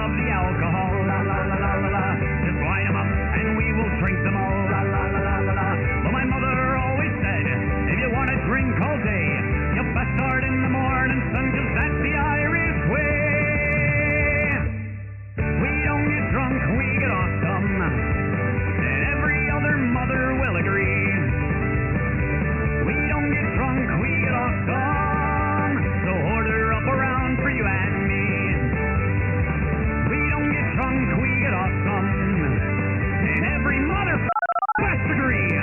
of the alcohol, la la la la la la. Just line 'em up and we will drink them all, la la la la la la. Well, my mother always said, if you want to drink all day, you best start in the morning, son, 'cause that's the Irish way. We don't get drunk, we get awesome, and every other mother will agree. We don't get drunk, we get awesome, so order up around for you and me. We don't get drunk, we get awesome, and every mother must agree.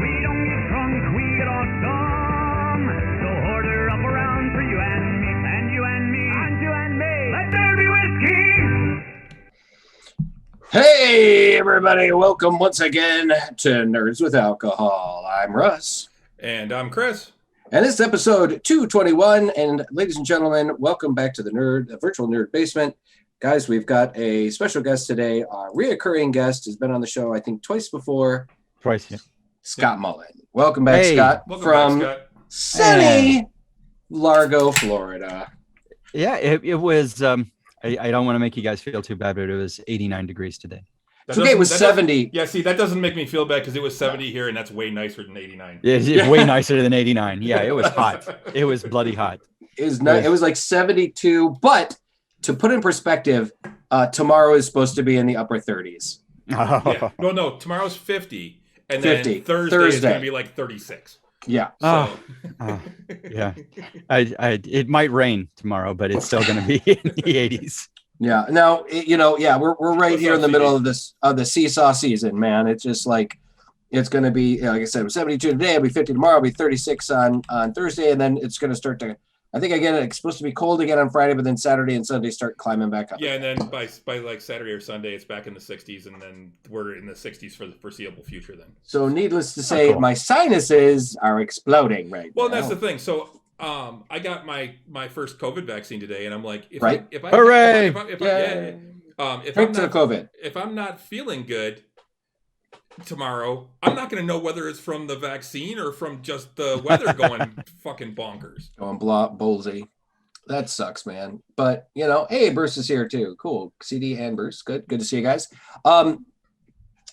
We don't get drunk, we get awesome, so order up around for you and me, and you and me, and you and me. Let there be whiskey! Hey, everybody. Welcome once again to Nerds with Alcohol. I'm Russ. And I'm Chris. And this is episode 221. And ladies and gentlemen, welcome back to the virtual nerd basement. Guys, we've got a special guest today. Our reoccurring guest has been on the show, I think, twice before. Twice, yeah. Scott Mullen. Welcome back, Scott. Welcome from back, Scott. sunny Largo, Florida. Yeah, it was. I don't want to make you guys feel too bad, but it was 89 degrees today. It's okay, it was 70. Yeah, see, that doesn't make me feel bad because it was 70 here, and that's way nicer than 89. Yeah, it's way nicer than 89. Yeah, it was hot. It was bloody hot. It was like 72, but to put in perspective, tomorrow is supposed to be in the upper 30s. Oh. Yeah. No, tomorrow's 50, and 50. then Thursday is going to be like 36. Yeah. So. Yeah. It might rain tomorrow, but it's still going to be in the 80s. Yeah. Now, we're right here in the middle of the seesaw season, man. It's just like it's going to be, like I said, it was 72 today. It'll be 50 tomorrow. It'll be 36 on Thursday, and then it's going to start to. I think again, it's supposed to be cold again on Friday, but then Saturday and Sunday start climbing back up. Yeah, and then by like Saturday or Sunday, it's back in the 60s, and then we're in the 60s for the foreseeable future. Then. So, needless to say, my sinuses are exploding right now. Well, that's the thing. So, I got my first COVID vaccine today, and I'm like, if I'm not feeling good tomorrow, I'm not going to know whether it's from the vaccine or from just the weather going fucking bonkers. Going ballsy. That sucks, man. But, hey, Bruce is here too. Cool. CD and Bruce. Good to see you guys.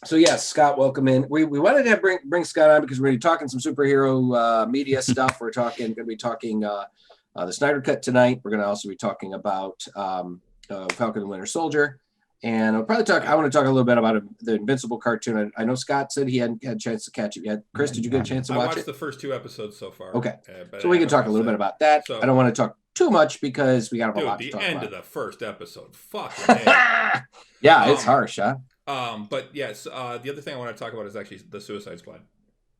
So, yes, Scott, welcome in. We wanted to bring Scott on because we're going to be talking some superhero media stuff. We're going to be talking the Snyder Cut tonight. We're going to also be talking about Falcon and Winter Soldier. And I want to talk a little bit about the Invincible cartoon. I know Scott said he hadn't had a chance to catch it yet. Chris, did you get a chance to watch it? I watched the first 2 episodes so far. Okay. So we can talk a little bit about that. So, I don't want to talk too much because we got a lot to talk about. The end of the first episode. Fucking yeah, it's harsh, huh? But yes, the other thing I want to talk about is actually the Suicide Squad.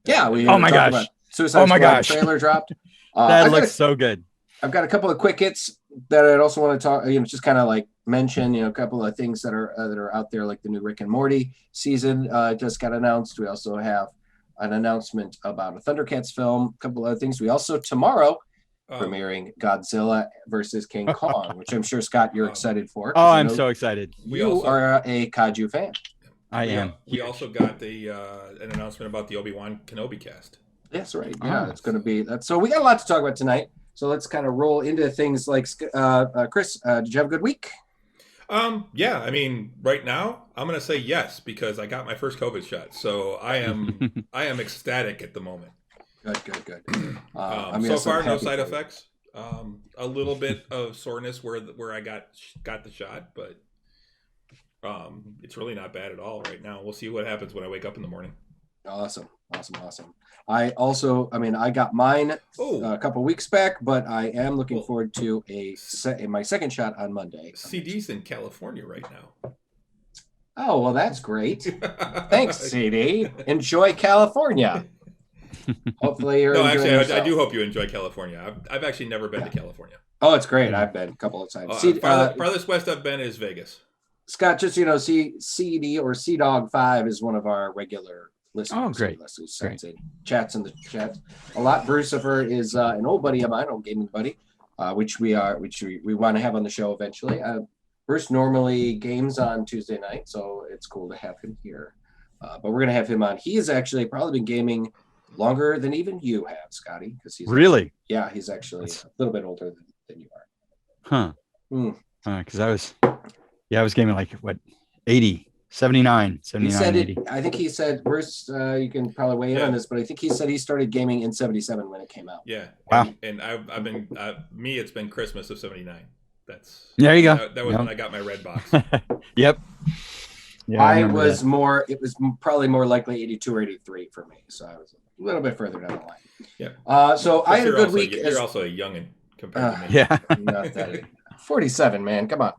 Yeah, we oh my gosh. Suicide Squad trailer dropped. That looks so good. I've got a couple of quick hits that I'd also want to talk, just kind of like mention, a couple of things that are out there, like the new Rick and Morty season just got announced. We also have an announcement about a Thundercats film, a couple of other things. We also tomorrow premiering Godzilla versus King Kong, which I'm sure, Scott, you're excited for. Oh, I'm so excited. You are a Kaiju fan. I am. We also got an announcement about the Obi-Wan Kenobi cast. That's right. Yeah, it's going to be that. So we got a lot to talk about tonight. So let's kind of roll into things like Chris. Did you have a good week? Yeah. I mean, right now I'm going to say yes because I got my first COVID shot. So I am ecstatic at the moment. Good. So far, no side effects. A little bit of soreness where I got the shot, but it's really not bad at all right now. We'll see what happens when I wake up in the morning. Awesome. I got mine a couple weeks back, but I am looking forward to my second shot on Monday. CD's in California right now. Oh, well, that's great. Thanks, CD. Enjoy California. Hopefully you're enjoying yourself. I do hope you enjoy California. I've actually never been to California. Oh, it's great. I've been a couple of times. Farthest west I've been is Vegas. Scott, just CD or CDog 5 is one of our regular listeners. Oh, great. Chats in the chat a lot. Brucifer is an old buddy of mine, old gaming buddy, which we want to have on the show eventually. Bruce normally games on Tuesday night, so it's cool to have him here. But we're gonna have him on. He has actually probably been gaming longer than even you have, Scotty, because he's really he's actually a little bit older than you are. Huh. Because I was gaming like what 80, 79, 79, 80. I think he said, Bruce, you can probably weigh in on this, but I think he said he started gaming in 77 when it came out. Yeah. Wow. And I've been, it's been Christmas of 79. There you go. That was when I got my red box. Yep. Yeah, it was probably more likely 82 or 83 for me. So I was a little bit further down the line. Yeah. So I had a good week. You're also a youngin' compared to me. Yeah. Not that 47, man. Come on.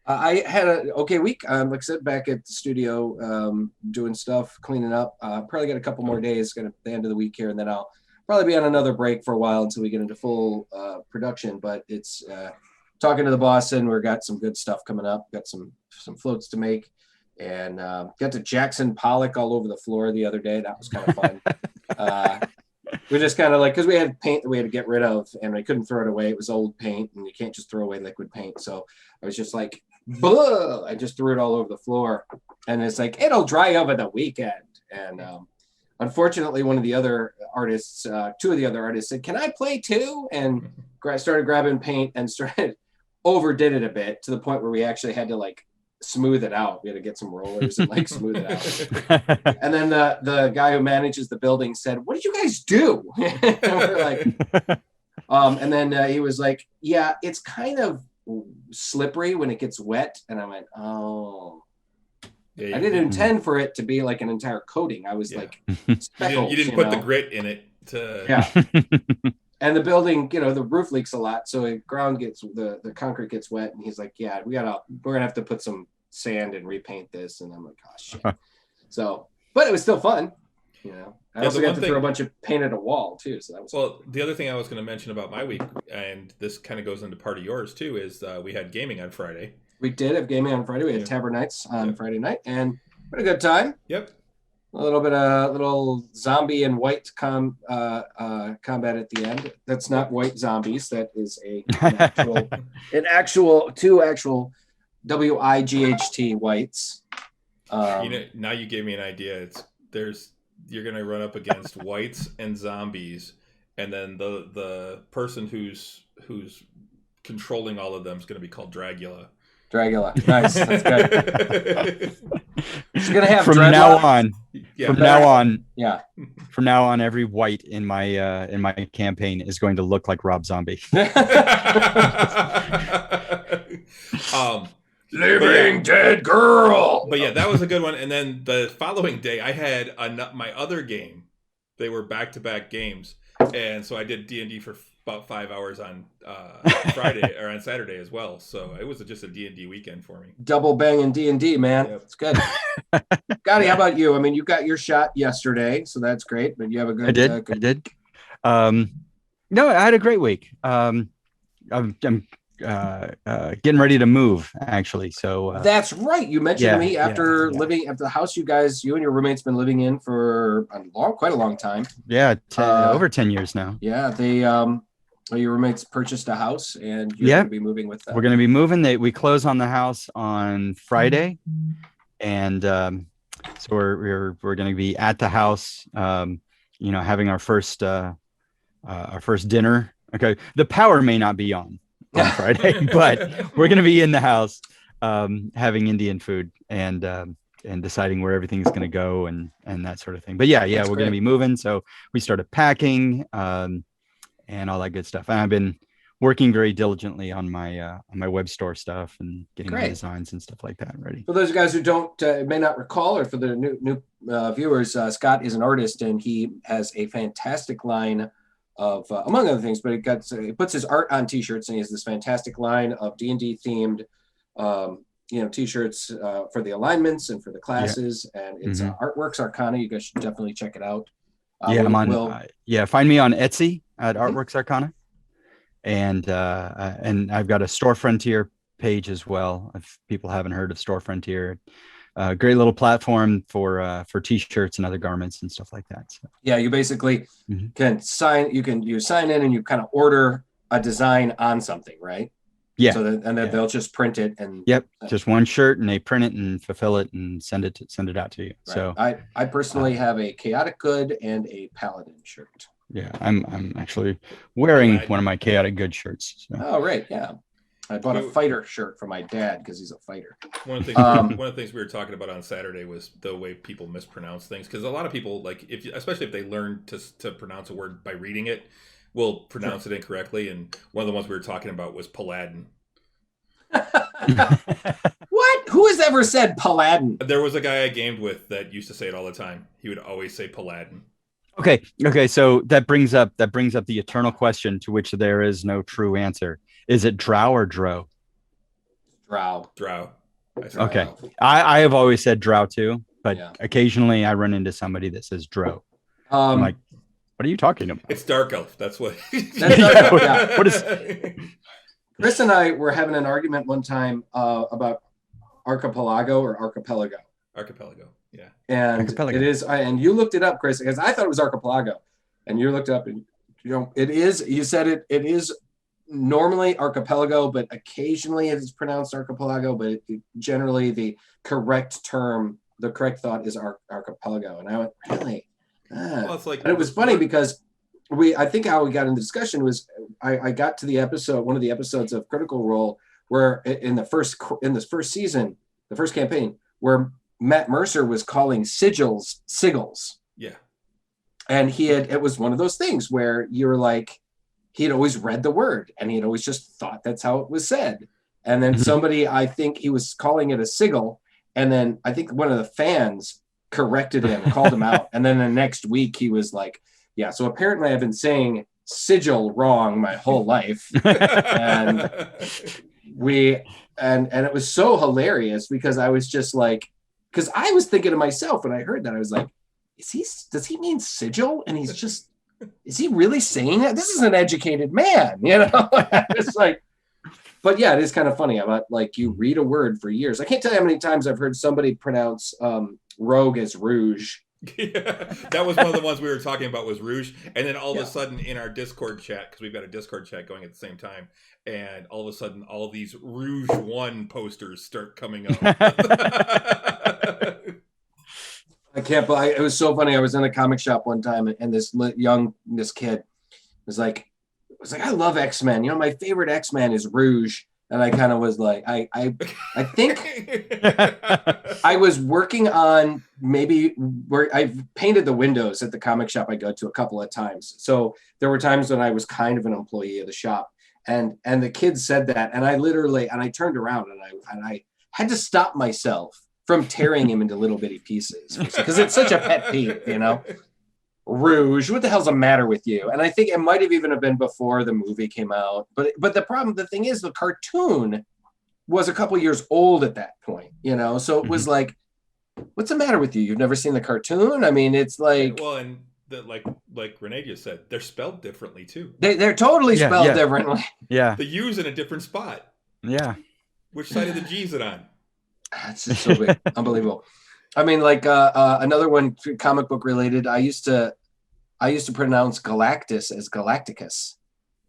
I had an okay week. Like I said, back at the studio, doing stuff, cleaning up. Probably got a couple more days, at the end of the week here, and then I'll probably be on another break for a while until we get into full production. But it's talking to the boss, and we've got some good stuff coming up. Got some floats to make, and got to Jackson Pollock all over the floor the other day. That was kind of fun. We just kind of like, because we had paint that we had to get rid of, and we couldn't throw it away. It was old paint, and you can't just throw away liquid paint. So I was just like, blah! I just threw it all over the floor, and it's like, it'll dry over the weekend. And unfortunately, one of the other artists, two of the other artists said, can I play too? And started grabbing paint and overdid it a bit to the point where we actually had to like smooth it out. We had to get some rollers and like smooth it out. And then the guy who manages the building said, what did you guys do? And we're like, and then he was like, yeah, it's kind of slippery when it gets wet. And I went, oh, yeah, I didn't intend for it to be like an entire coating. I was like, speckles, you didn't put the grit in it And the building, the roof leaks a lot, so the concrete gets wet. And he's like, yeah, we're gonna have to put some sand and repaint this. And I'm like, oh shit. So, but it was still fun. I also got to throw a bunch of paint at a wall too. So that was the other thing I was going to mention about my week, and this kind of goes into part of yours too, is we had gaming on Friday. We did have gaming on Friday. We had Tavern Nights on Friday night, and we had a good time. Yep. A little zombie and white combat at the end. That's not white zombies. That is two actual WIGHT whites. Now you gave me an idea. You're gonna run up against whites and zombies, and then the person who's controlling all of them is gonna be called Dragula. Nice. That's good. It's gonna have from now on. Yeah. From now on, every white in my campaign is going to look like Rob Zombie. Living dead girl. But yeah, that was a good one. And then the following day, I had my other game. They were back-to-back games, and so I did D&D for about 5 hours on Friday or on Saturday as well. So it was just a D&D weekend for me. Double banging D&D, man. Yep. It's good. Gotti, how about you? I mean, you got your shot yesterday, so that's great. But you have a good. I did. No, I had a great week. I'm getting ready to move, actually. So that's right. You mentioned to me after living at the house you and your roommates been living in for quite a long time. Yeah, over 10 years now. Yeah, your roommates purchased a house, and you're going to be moving with them. We're going to be moving. We close on the house on Friday, and so we're going to be at the house. Having our first dinner. Okay, the power may not be on Friday, but we're going to be in the house having Indian food and deciding where everything's going to go and that sort of thing. But we're going to be moving. So we started packing and all that good stuff. And I've been working very diligently on my web store stuff and getting my designs and stuff like that ready. For those guys who may not recall, or for the new viewers, Scott is an artist, and he has a fantastic line of among other things, but he puts his art on t-shirts, and he has this fantastic line of D&D themed t-shirts for the alignments and for the classes, and it's Artworks Arcana. You guys should definitely check it out. Find me on Etsy at Artworks Arcana, and I've got a Store Frontier page as well. If people haven't heard of Store Frontier, great little platform for t-shirts and other garments and stuff like that. So. Yeah, you basically can sign. You sign in and you kind of order a design on something, right? Yeah. So then they'll just print it and. Yep, just one shirt, and they print it and fulfill it and send it out to you. Right. So I personally have a Chaotic Good and a Paladin shirt. Yeah, I'm actually wearing one of my Chaotic Good shirts. So. Oh, right, yeah. I bought a fighter shirt for my dad because he's a fighter. One of the things we were talking about on Saturday was the way people mispronounce things, because a lot of people, like, especially if they learn to pronounce a word by reading it, will pronounce it incorrectly. And one of the ones we were talking about was Paladin. What? Who has ever said Paladin? There was a guy I gamed with that used to say it all the time. He would always say Paladin. Okay. So that brings up the eternal question to which there is no true answer. Is it drow or dro? Drow. Okay. I have always said drow too, but occasionally I run into somebody that says dro. I'm like, what are you talking about? It's dark elf. That's what. What is? Chris and I were having an argument one time about archipelago or archipelago. Archipelago. Yeah. And archipelago. It is, and you looked it up, Chris, because I thought it was archipelago, and you looked it up, and it is. You said it is normally archipelago, but occasionally it is pronounced archipelago. But generally, the correct thought is archipelago. And I went, really? Well, it's like, and it was funny because I think how we got into discussion was I got to the episode, one of the episodes of Critical Role, where in this first season, the first campaign, where Matt Mercer was calling sigils. Yeah. And it was one of those things where you're like, he had always read the word and he had always just thought that's how it was said. And then somebody, I think he was calling it a sigil. And then I think one of the fans corrected him and called him out. And then the next week he was like, yeah, so apparently I've been saying sigil wrong my whole life. And it was so hilarious because I was just like, because I was thinking to myself when I heard that, I was like, does he mean sigil? And is he really saying that? This is an educated man, It's like, but yeah, it is kind of funny about like you read a word for years. I can't tell you how many times I've heard somebody pronounce rogue as rouge. Yeah, that was one of the ones we were talking about was rouge. And then all of a sudden in our Discord chat, because we've got a Discord chat going at the same time, and all of a sudden all these Rouge One posters start coming up. I can't believe it was so funny. I was in a comic shop one time and this kid was like, I love X-Men. My favorite X-Men is Rouge. And I kind of was like, I think I was working on maybe where I've painted the windows at the comic shop I go to a couple of times. So there were times when I was kind of an employee of the shop, and the kid said that, and I turned around and I had to stop myself from tearing him into little bitty pieces because it's such a pet peeve, Rouge, what the hell's the matter with you? And I think it might have even been before the movie came out. But the thing is, the cartoon was a couple years old at that point, So it was like, what's the matter with you? You've never seen the cartoon? I mean, it's like, well, and like Renee just said, they're spelled differently too. They're totally spelled differently. Yeah, the U's in a different spot. Yeah, which side of the G is it on? That's just so big, unbelievable. I mean, like another one, comic book related. I used to pronounce Galactus as Galacticus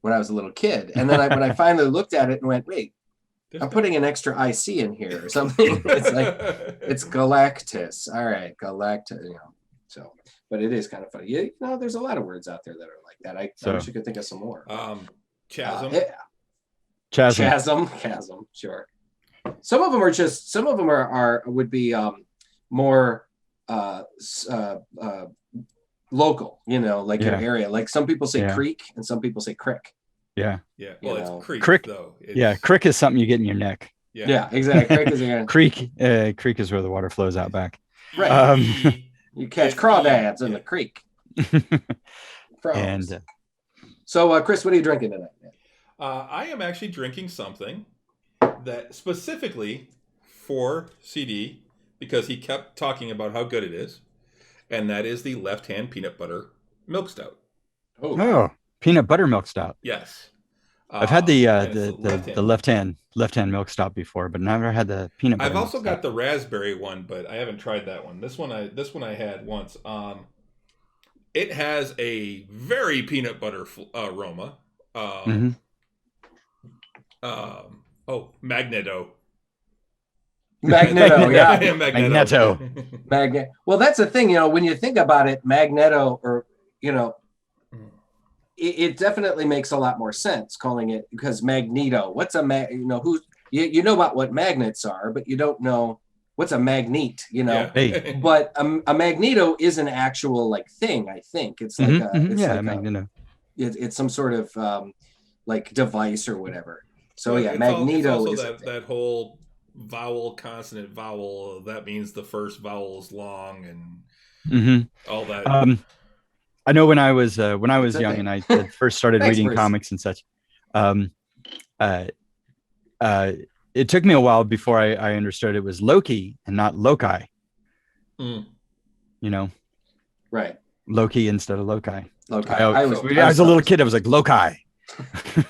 when I was a little kid, and then when I finally looked at it and went, "Wait, I'm putting an extra IC in here or something." It's like it's Galactus. All right, Galactus. So, but it is kind of funny. There's a lot of words out there that are like that. I wish you could think of some more. Chasm. Chasm. Sure. Some of them would be more local, like your area. Like some people say creek and some people say crick. Yeah. Yeah. Well, it's creek though. Crick is something you get in your neck. Yeah, exactly. Crick is creek is where the water flows out back. Right. You catch crawdads in the creek. And so, Chris, what are you drinking tonight? I am actually drinking something that specifically for CD, because he kept talking about how good it is, and that is the Left Hand Peanut Butter Milk Stout. Oh, peanut butter milk stout. Yes, I've had the left hand milk stout before, but never had the peanut butter. I've also got the raspberry one, but I haven't tried that one. This one I had once. It has a very peanut butter aroma. Magneto. Magneto, yeah. Magneto. Well, that's the thing, when you think about it, Magneto, or it definitely makes a lot more sense calling it, because Magneto. What's a who you know about what magnets are, but you don't know what's a magnet. Yeah. Hey. But a magneto is an actual like thing. I think it's like Magneto. It's some sort of like device or whatever. So Well, yeah, it's Magneto also is that whole vowel, consonant, vowel. That means the first vowel is long and all that. I know when I was young and I first started Thanks, reading Bruce. comics and such, it took me a while before I understood it was Loki and not Loki. You know, right? Loki instead of Loki. Loki. I was a little kid. I was like Loki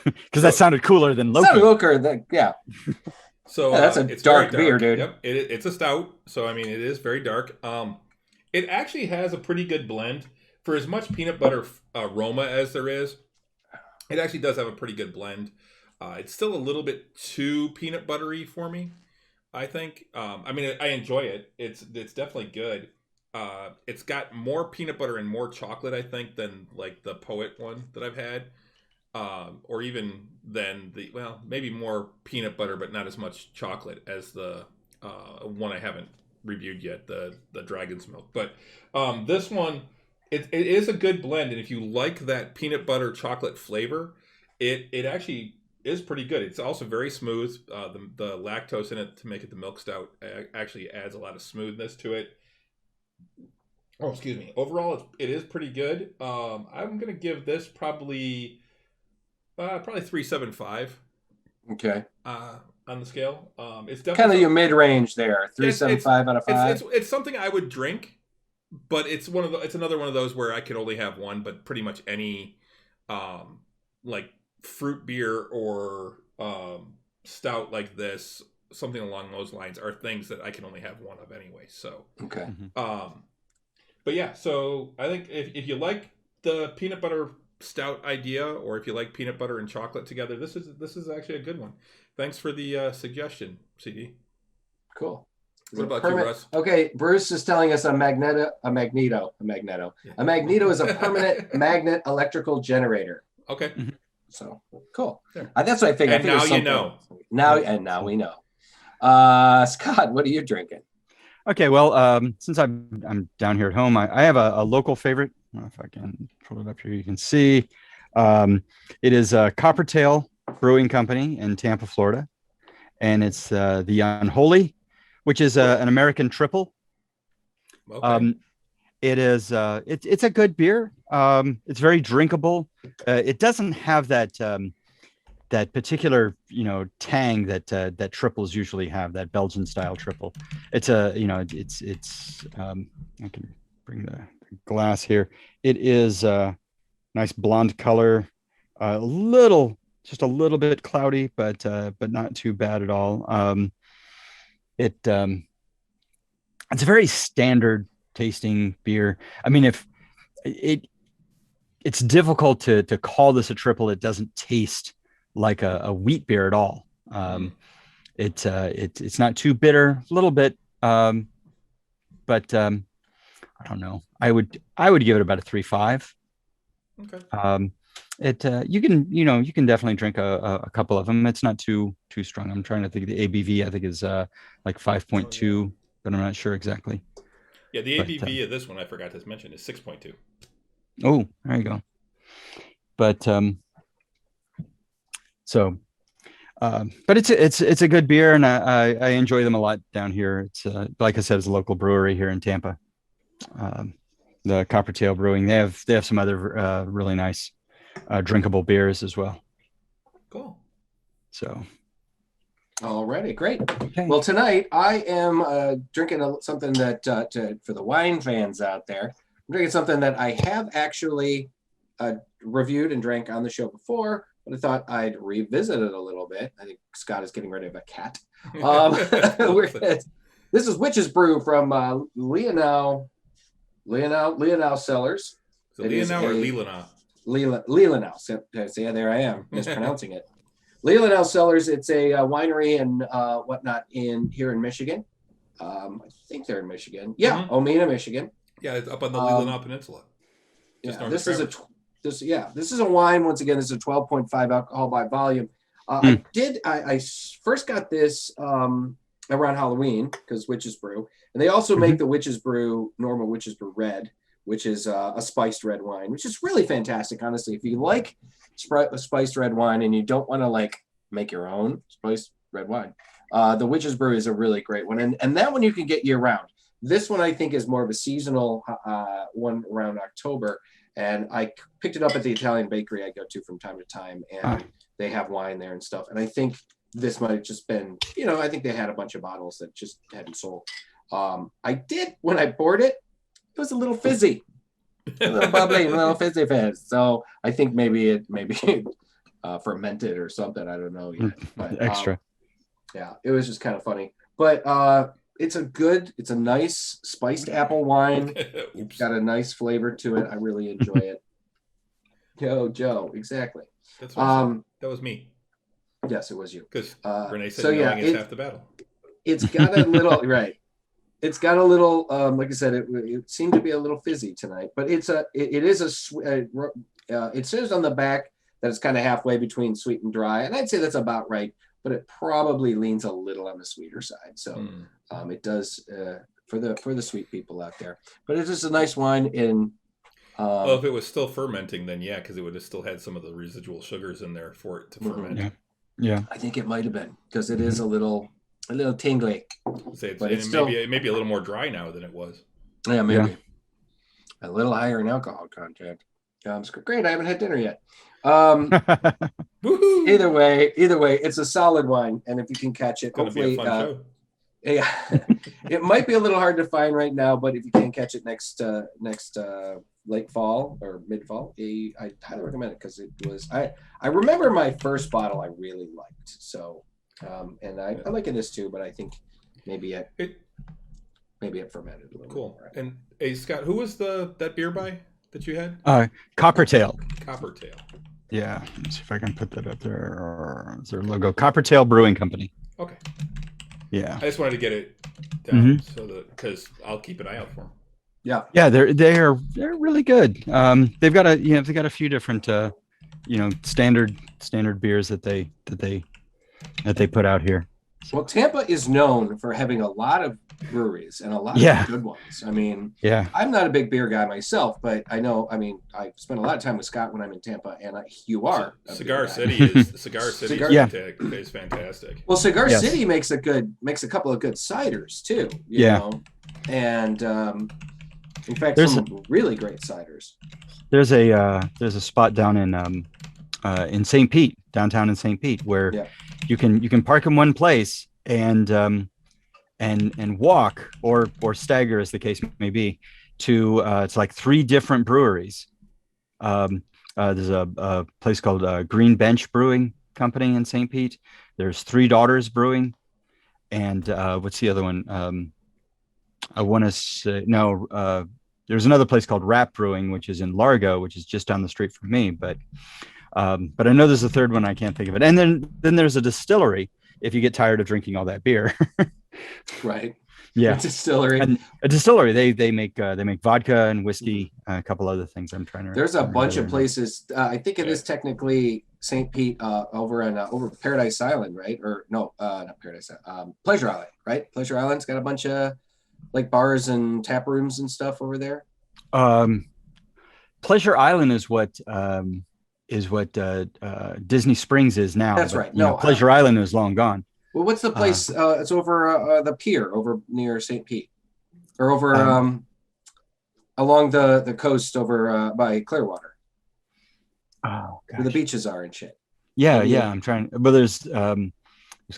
because that sounded cooler than Loki. Sounded Loki, yeah. So that's a it's dark very beer, dude. Yep, it's a stout. So I mean, it is very dark. It actually has a pretty good blend for as much peanut butter aroma as there is. It actually does have a pretty good blend. It's still a little bit too peanut buttery for me, I think. I mean, I enjoy it. It's definitely good. It's got more peanut butter and more chocolate, I think, than like the Poet one that I've had. Or even than maybe more peanut butter, but not as much chocolate as the one I haven't reviewed yet, the Dragon's Milk. But this one, it is a good blend, and if you like that peanut butter chocolate flavor, it actually is pretty good. It's also very smooth. The lactose in it to make it the milk stout actually adds a lot of smoothness to it. Oh, excuse me. Overall, it is pretty good. I'm gonna give this probably 3.75. Okay. On the scale, it's definitely kind of your mid range there. 3.75 out of 5. It's something I would drink, but it's another one of those where I could only have one. But pretty much any, like fruit beer or stout like this, something along those lines, are things that I can only have one of anyway. So okay. But yeah, so I think if you like the peanut butter stout idea, or if you like peanut butter and chocolate together, this is actually a good one. Thanks for the suggestion, CD. Cool. What about you, Russ? Okay, Bruce is telling us a magneto is a permanent magnet electrical generator. Okay. So cool. Sure. That's what I figured. And now you know. Now we know. Scott, what are you drinking? Okay, well, since I'm down here at home, I have a local favorite. I don't know if I can pull it up here. You can see it is Coppertail Brewing Company in Tampa, Florida, and it's the Unholy, which is an American triple. Okay. It is it's a good beer. It's very drinkable. It doesn't have that particular tang that triples usually have, that Belgian style triple. It's I can bring the glass here. It is nice blonde color, just a little bit cloudy, but not too bad at all. It's a very standard tasting beer. I mean, if it's difficult to call this a triple. It doesn't taste like a wheat beer at all. It's not too bitter, a little bit, but I don't know. I would give it about a 3.5. Okay. You can definitely drink a couple of them. It's not too strong. I'm trying to think. The ABV I think is like 5.2, but I'm not sure exactly. Yeah, the ABV of this one I forgot to mention is 6.2. Oh, there you go. But but it's a good beer, and I enjoy them a lot down here. It's like I said, it's a local brewery here in Tampa. The Coppertail Brewing. They have some other really nice drinkable beers as well. Cool. So. Alrighty, great. Okay. Well, tonight I am drinking something that for the wine fans out there, I'm drinking something that I have actually reviewed and drank on the show before, but I thought I'd revisit it a little bit. I think Scott is getting rid of a cat. This is Witch's Brew from Leonau Cellars. So Leonau or Leelanau? Leelanau. So yeah, there I am mispronouncing it. Leelanau Cellars. It's a winery and whatnot here in Michigan. I think they're in Michigan. Yeah, Omena, Michigan. Yeah, it's up on the Leelanau Peninsula. Yeah, this this is a wine. Once again, this is a 12.5 alcohol by volume. I first got this around Halloween because Witch's Brew, and they also make the Witch's Brew, normal Witch's Brew Red, which is a spiced red wine, which is really fantastic. Honestly, if you like a spiced red wine and you don't want to like make your own spiced red wine, the Witch's Brew is a really great one, and that one you can get year round. This one I think is more of a seasonal one around October, and I picked it up at the Italian bakery I go to from time to time, and they have wine there and stuff. And I think this might have just been, I think they had a bunch of bottles that just hadn't sold. I did, when I poured it, it was a little fizzy, a little bubbly, a little fizzy fizz. So I think maybe it fermented or something. I don't know yet. But, extra. Yeah, it was just kind of funny. But it's a nice spiced apple wine. Got a nice flavor to it. I really enjoy it. Yo, Joe, exactly. That was me. Yes, it was you. Because Renee said knowing is half the battle. It's got a little right. It's got a little, like I said, it seemed to be a little fizzy tonight, but it says on the back that it's kind of halfway between sweet and dry, and I'd say that's about right, but it probably leans a little on the sweeter side. So it does for the sweet people out there, but it's just a nice wine in. Well, if it was still fermenting, then yeah, because it would have still had some of the residual sugars in there for it to ferment. Yeah. I think it might have been because it is a little tingly. It may be a little more dry now than it was. Yeah, maybe a little higher in alcohol content. Great, I haven't had dinner yet. Either way, it's a solid wine, and if you can catch it, hopefully. Yeah, it might be a little hard to find right now, but if you can catch it next late fall or mid fall, I highly recommend it because it was. I remember my first bottle I really liked, so and I like this too, but I think maybe it fermented a little. Cool. More. And hey, Scott, who was that beer by that you had? Coppertail. Coppertail. Yeah, let's see if I can put that up there. Or is their logo? Coppertail Brewing Company. Okay. Yeah. I just wanted to get it down because I'll keep an eye out for them. Yeah, they're really good. They've got a few different standard beers that they put out here. Well, Tampa is known for having a lot of breweries and a lot of good ones. I mean, I'm not a big beer guy myself, but I know. I mean, I spend a lot of time with Scott when I'm in Tampa, and you are. Cigar City is fantastic. Well, Cigar City makes a couple of good ciders too. You know? And in fact, some really great ciders. There's a spot down in St. Pete, downtown in St. Pete, where you can park in one place and walk or stagger, as the case may be, to it's like 3 different breweries. There's a place called Green Bench Brewing Company in St. Pete. There's Three Daughters Brewing, and what's the other one? I want to say there's another place called Rap Brewing, which is in Largo, which is just down the street from me. But I know there's a third one. I can't think of it. And then there's a distillery. If you get tired of drinking all that beer, right? Yeah, a distillery. They make vodka and whiskey, a couple other things. I'm trying to. There's a bunch of places. I think it is technically St. Pete over Paradise Island, right? Or no, not Paradise Island. Pleasure Island, right? Pleasure Island's got a bunch of like bars and tap rooms and stuff over there. Pleasure Island is what Disney Springs is now. That's right. No, Pleasure Island is long gone. Well, what's the place? It's over the pier over near St. Pete, or over along the coast over by Clearwater. Oh, gosh. Where the beaches are and shit. Yeah. I'm trying. But there's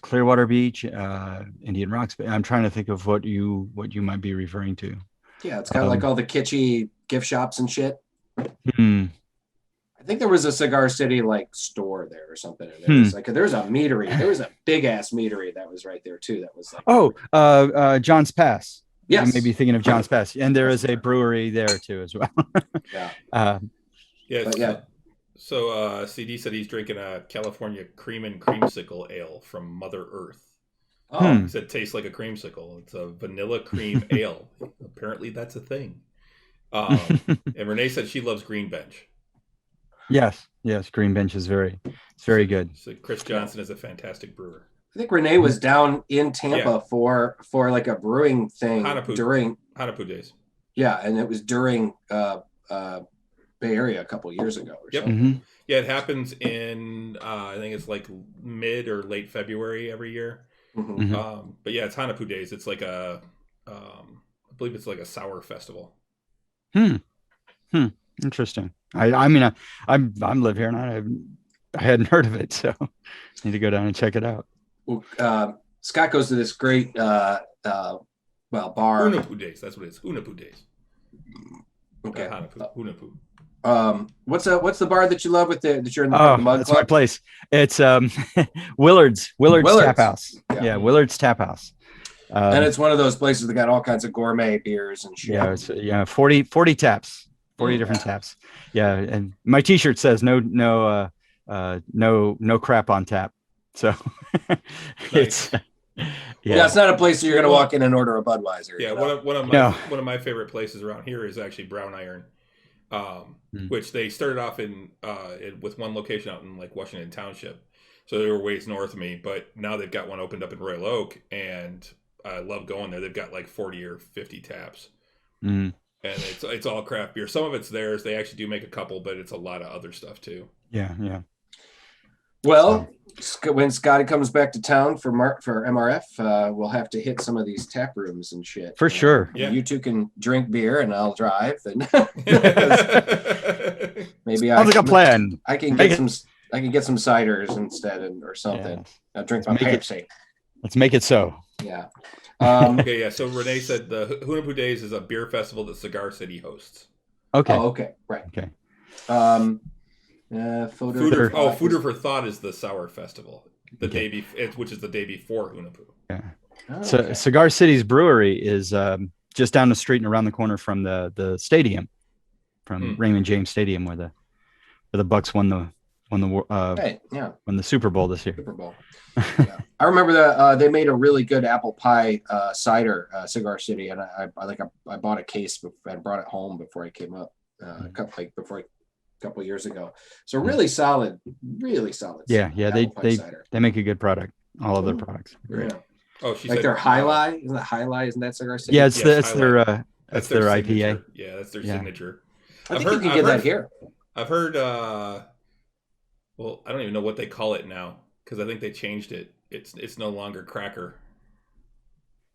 Clearwater Beach, Indian Rocks. I'm trying to think of what you might be referring to. Yeah, it's kind of like all the kitschy gift shops and shit. I think there was a Cigar City like store there or something. And there was a meadery. There was a big ass meadery that was right there too. That was like John's Pass. Yes, you may be thinking of John's Pass, and there is a brewery there too as well. So CD said he's drinking a California Cream and Creamsicle Ale from Mother Earth. He said it tastes like a creamsicle. It's a vanilla cream ale. Apparently that's a thing. And Renee said she loves Green Bench. Yes. Green Bench is very good. So Chris Johnson is a fantastic brewer. I think Renee was down in Tampa for like a brewing thing during Hanapu days. Yeah, and it was during Bay Area a couple years ago or something. Mm-hmm. Yeah, it happens in I think it's like mid or late February every year. Mm-hmm. But yeah, it's Hanapu days. It's like I believe it's like a sour festival. Interesting. I mean, I'm live here and I hadn't heard of it, so need to go down and check it out. Well, Scott goes to this great bar. Hunapu days. That's what it is. Hunapu days. Okay. Hunapu. What's the bar that you love that you're in the mug that's club? my place. It's Willard's Tap House. Yeah, Willard's Tap House. And it's one of those places that got all kinds of gourmet beers and shit. Yeah, it's 40 taps. 40 different taps. Yeah, and my t-shirt says no crap on tap. So it's it's not a place that you're gonna walk in and order a Budweiser. Yeah, one of my favorite places around here is actually Brown Iron, which they started off with one location out in like Washington Township, so they were ways north of me. But now they've got one opened up in Royal Oak, and I love going there. They've got like 40 or 50 taps, and it's all craft beer. Some of it's theirs. They actually do make a couple, but it's a lot of other stuff too. Yeah. Well, when Scotty comes back to town for MRF, we'll have to hit some of these tap rooms and shit. For sure. Yeah. You two can drink beer and I'll drive. And maybe sounds like a plan. I can get some ciders instead or something. I'll drink my Pepsi. Let's make it so. Yeah. Okay, yeah. So Renee said the Hunapu Days is a beer festival that Cigar City hosts. Okay. Oh, okay. Right. Okay. Fooder for Thought is the sour festival. Which is the day before Hunapu. Yeah. Oh, so Cigar City's brewery is just down the street and around the corner from the stadium, from Raymond James Stadium, where the Bucks won the Super Bowl this year. Super Bowl. Yeah. I remember they made a really good apple pie cider, Cigar City, and I bought a case and brought it home before I came up, a couple years ago. So really solid. Yeah, they make a good product. All of their products. Great. Yeah. Oh, she like said their High Lie. Isn't that High Lie? Isn't that Cigar City? Yeah, that's their IPA. Signature. Yeah, that's their signature. I think you can get that here. I've heard. Well, I don't even know what they call it now because I think they changed it. It's no longer Cracker.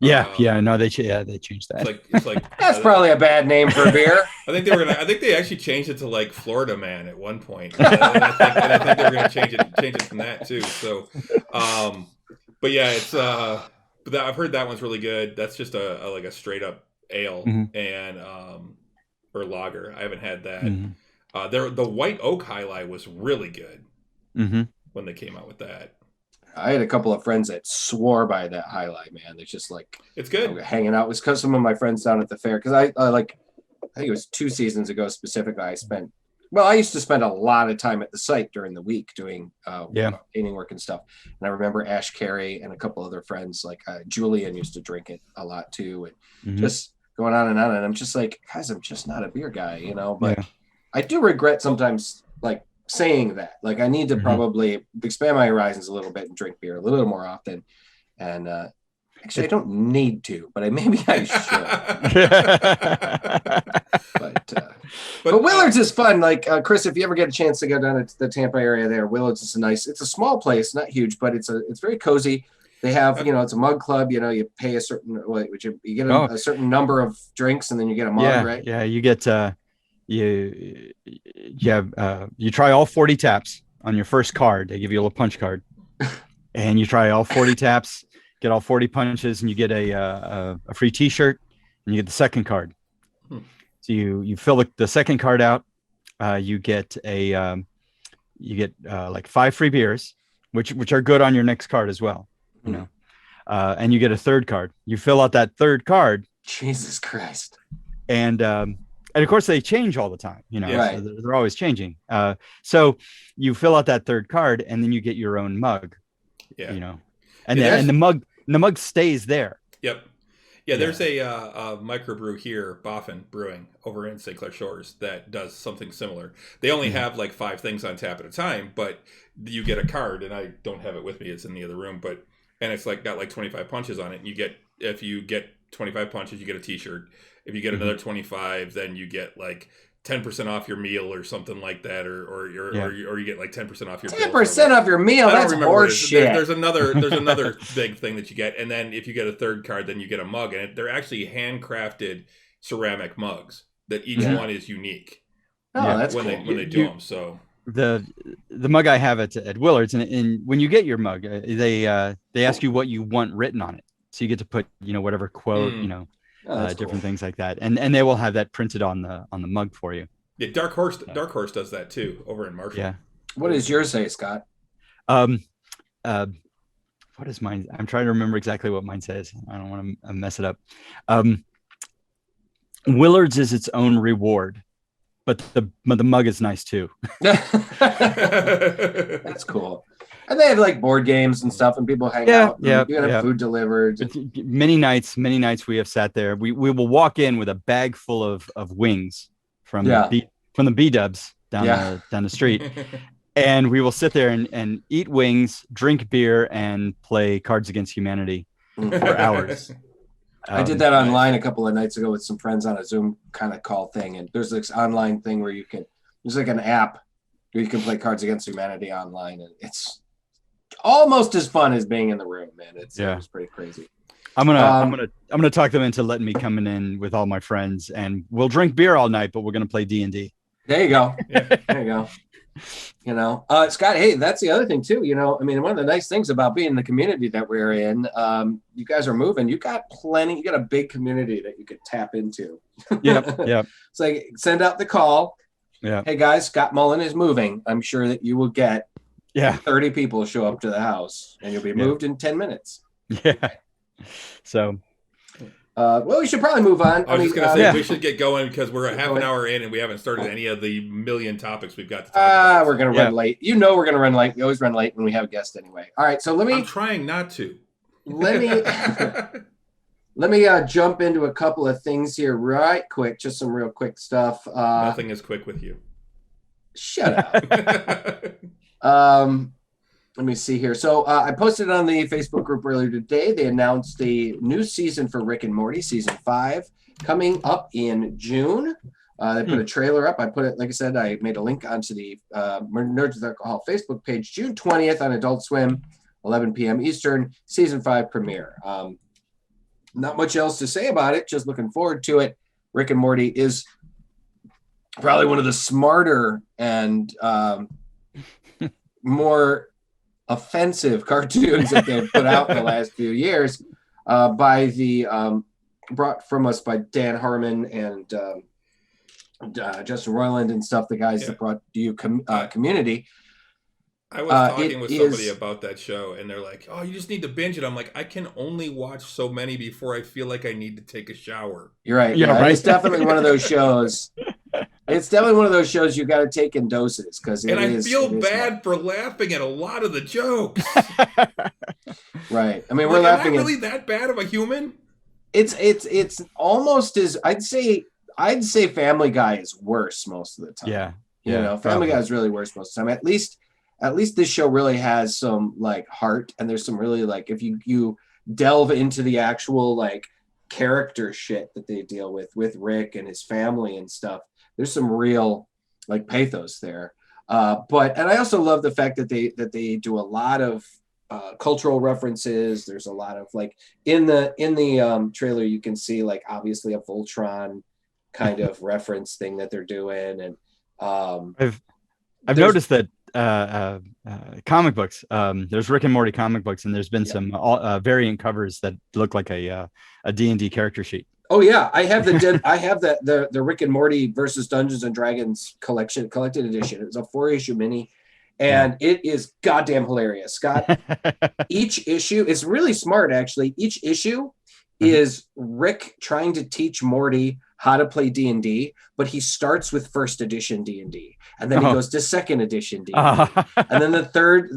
Yeah, they changed that. It's like that's probably a bad name for a beer. I think they actually changed it to like Florida Man at one point, and I think they were going to change it from that too. So, but yeah, it's but I've heard that one's really good. That's just a straight up ale and or lager. I haven't had that. The White Oak High Life was really good when they came out with that. I had a couple of friends that swore by that High Life, man. It's just like it's good hanging out. It was because some of my friends down at the fair. Because I think it was 2 seasons ago specifically. I used to spend a lot of time at the site during the week doing painting work and stuff. And I remember Ash Carey and a couple other friends like Julian used to drink it a lot too, and just going on. And I'm just like, guys, I'm just not a beer guy, But I do regret sometimes like saying that. Like I need to probably expand my horizons a little bit and drink beer a little more often. And actually, I don't need to, but maybe I should. But Willard's is fun. Like Chris, if you ever get a chance to go down to the Tampa area, there, Willard's is it's a small place, not huge, but it's very cozy. They have, it's a mug club. You pay a certain, you get a certain number of drinks, and then you get a mug, right? Yeah, you get you try all 40 taps on your first card. They give you a little punch card, and you try all 40 taps, get all 40 punches, and you get a free T-shirt, and you get the second card. So you fill the second card out. You get like 5 free beers, which are good on your next card as well. And you get a third card. You fill out that third card. Jesus Christ. And of course they change all the time, Right. So they're always changing. So you fill out that third card and then you get your own mug, and the mug stays there. Yep. Yeah, there's a microbrew here, Boffin Brewing, over in St. Clair Shores that does something similar. They only have like 5 things on tap at a time, but you get a card, and I don't have it with me. It's in the other room, and it's like got like 25 punches on it. And if you get 25 punches, you get a T-shirt. If you get another 25, then you get like 10% off your meal or something like that, or you get like 10% off your 10% off your meal. That's horse shit. There's another big thing that you get, and then if you get a third card, then you get a mug, and they're actually handcrafted ceramic mugs that each one is unique. Oh, that's when cool. when they do them. So the mug I have at Willard's, and when you get your mug, they ask you what you want written on it, so you get to put whatever quote different things like that, and they will have that printed on the mug for you. Yeah, Dark Horse does that too over in Marshall. Yeah. What does yours say, Scott? What is mine? I'm trying to remember exactly what mine says. I don't want to mess it up. Willard's is its own reward, but the mug is nice too. That's cool. And they have like board games and stuff, and people hang out. You can have food delivered. Many nights we have sat there. We will walk in with a bag full of wings from the B-dubs down the street, and we will sit there and eat wings, drink beer, and play Cards Against Humanity for hours. I did that online a couple of nights ago with some friends on a Zoom kind of call thing, and there's this online thing where there's like an app where you can play Cards Against Humanity online, and it's almost as fun as being in the room, man. It was pretty crazy. I'm gonna talk them into letting me come in with all my friends, and we'll drink beer all night, but we're gonna play D&D. There you go. There you go. Scott, hey, that's the other thing too. I mean, one of the nice things about being in the community that we're in, you guys are moving. You got a big community that you could tap into. Yep. It's like send out the call. Yeah. Hey guys, Scott Mullen is moving. I'm sure that you will get 30 people show up to the house, and you'll be moved in 10 minutes. Yeah. So, well, we should probably move on. I was just going to say we should get going because we're a half an hour in and we haven't started any of the million topics we've got to talk about. We're going to run late. We're going to run late. We always run late when we have guests anyway. All right, so I'm trying not to. Let me jump into a couple of things here right quick. Just some real quick stuff. Nothing is quick with you. Shut up. Let me see here. So I posted on the Facebook group earlier today. They announced the new season for Rick and Morty, season 5, coming up in June. They put a trailer up. I put it, like I said, I made a link onto the Nerds with Alcohol Facebook page, June 20th on Adult Swim, 11 p.m. Eastern, season 5 premiere. Not much else to say about it. Just looking forward to it. Rick and Morty is probably one of the smarter and more offensive cartoons that they've put out in the last few years, brought from us by Dan Harmon and Justin Roiland and stuff, the guys that brought you Community. I was talking with somebody about that show, and they're like, "Oh, you just need to binge it." I'm like, I can only watch so many before I feel like I need to take a shower. You're right. Yeah, right. It's definitely one of those shows. It's definitely one of those shows you got to take in doses I feel bad for laughing at a lot of the jokes. Right. I mean, we're laughing. Am I really that bad of a human? It's almost as I'd say Family Guy is worse most of the time. Yeah. Family Guy is really worse most of the time. At least this show really has some like heart, and there's some really like if you delve into the actual like character shit that they deal with Rick and his family and stuff. There's some real like pathos there. And I also love the fact that they do a lot of cultural references. There's a lot of like in the trailer you can see like obviously a Voltron kind of reference thing that they're doing. And I've noticed that comic books, there's Rick and Morty comic books, and there's been some variant covers that look like a D&D character sheet. Oh yeah, I have the Rick and Morty versus Dungeons and Dragons collected edition. It was a 4-issue mini, and it is goddamn hilarious. Scott, each issue is really smart actually. Each issue is Rick trying to teach Morty how to play D&D, but he starts with first edition D&D, and then he goes to second edition D&D, and then the third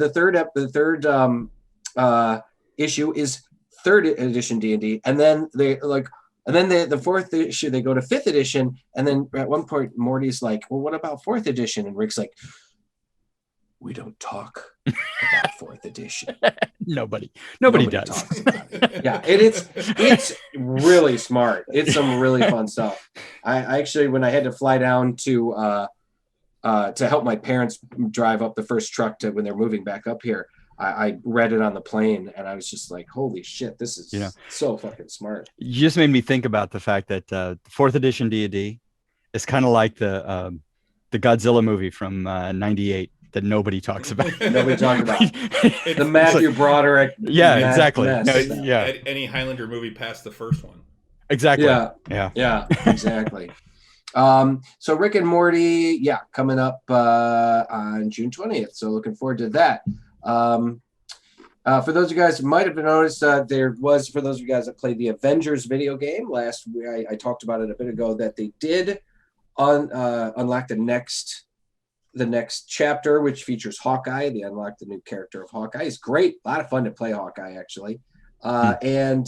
issue is third edition D&D, and then they like, and then the fourth issue they go to fifth edition, and then at one point Morty's like, well, what about fourth edition? And Rick's like, we don't talk about fourth edition. Nobody does. Talks about it. Yeah, it's really smart. It's some really fun stuff. I actually, when I had to fly down to help my parents drive up the first truck to when they're moving back up here, I read it on the plane, and I was just like, holy shit, this is so fucking smart. You just made me think about the fact that fourth edition D&D is kind of like the Godzilla movie from '98 that nobody talks about. Nobody talks about the Matthew Broderick. Yeah, exactly. Any Highlander movie past the first one. Exactly. Yeah, exactly. So Rick and Morty, coming up on June 20th. So looking forward to that. For those of you guys who might have noticed, there was, for those of you guys that played the Avengers video game last week, I talked about it a bit ago, that they did unlock the next chapter, which features Hawkeye. They unlocked the new character of Hawkeye. It's great. A lot of fun to play Hawkeye, actually. And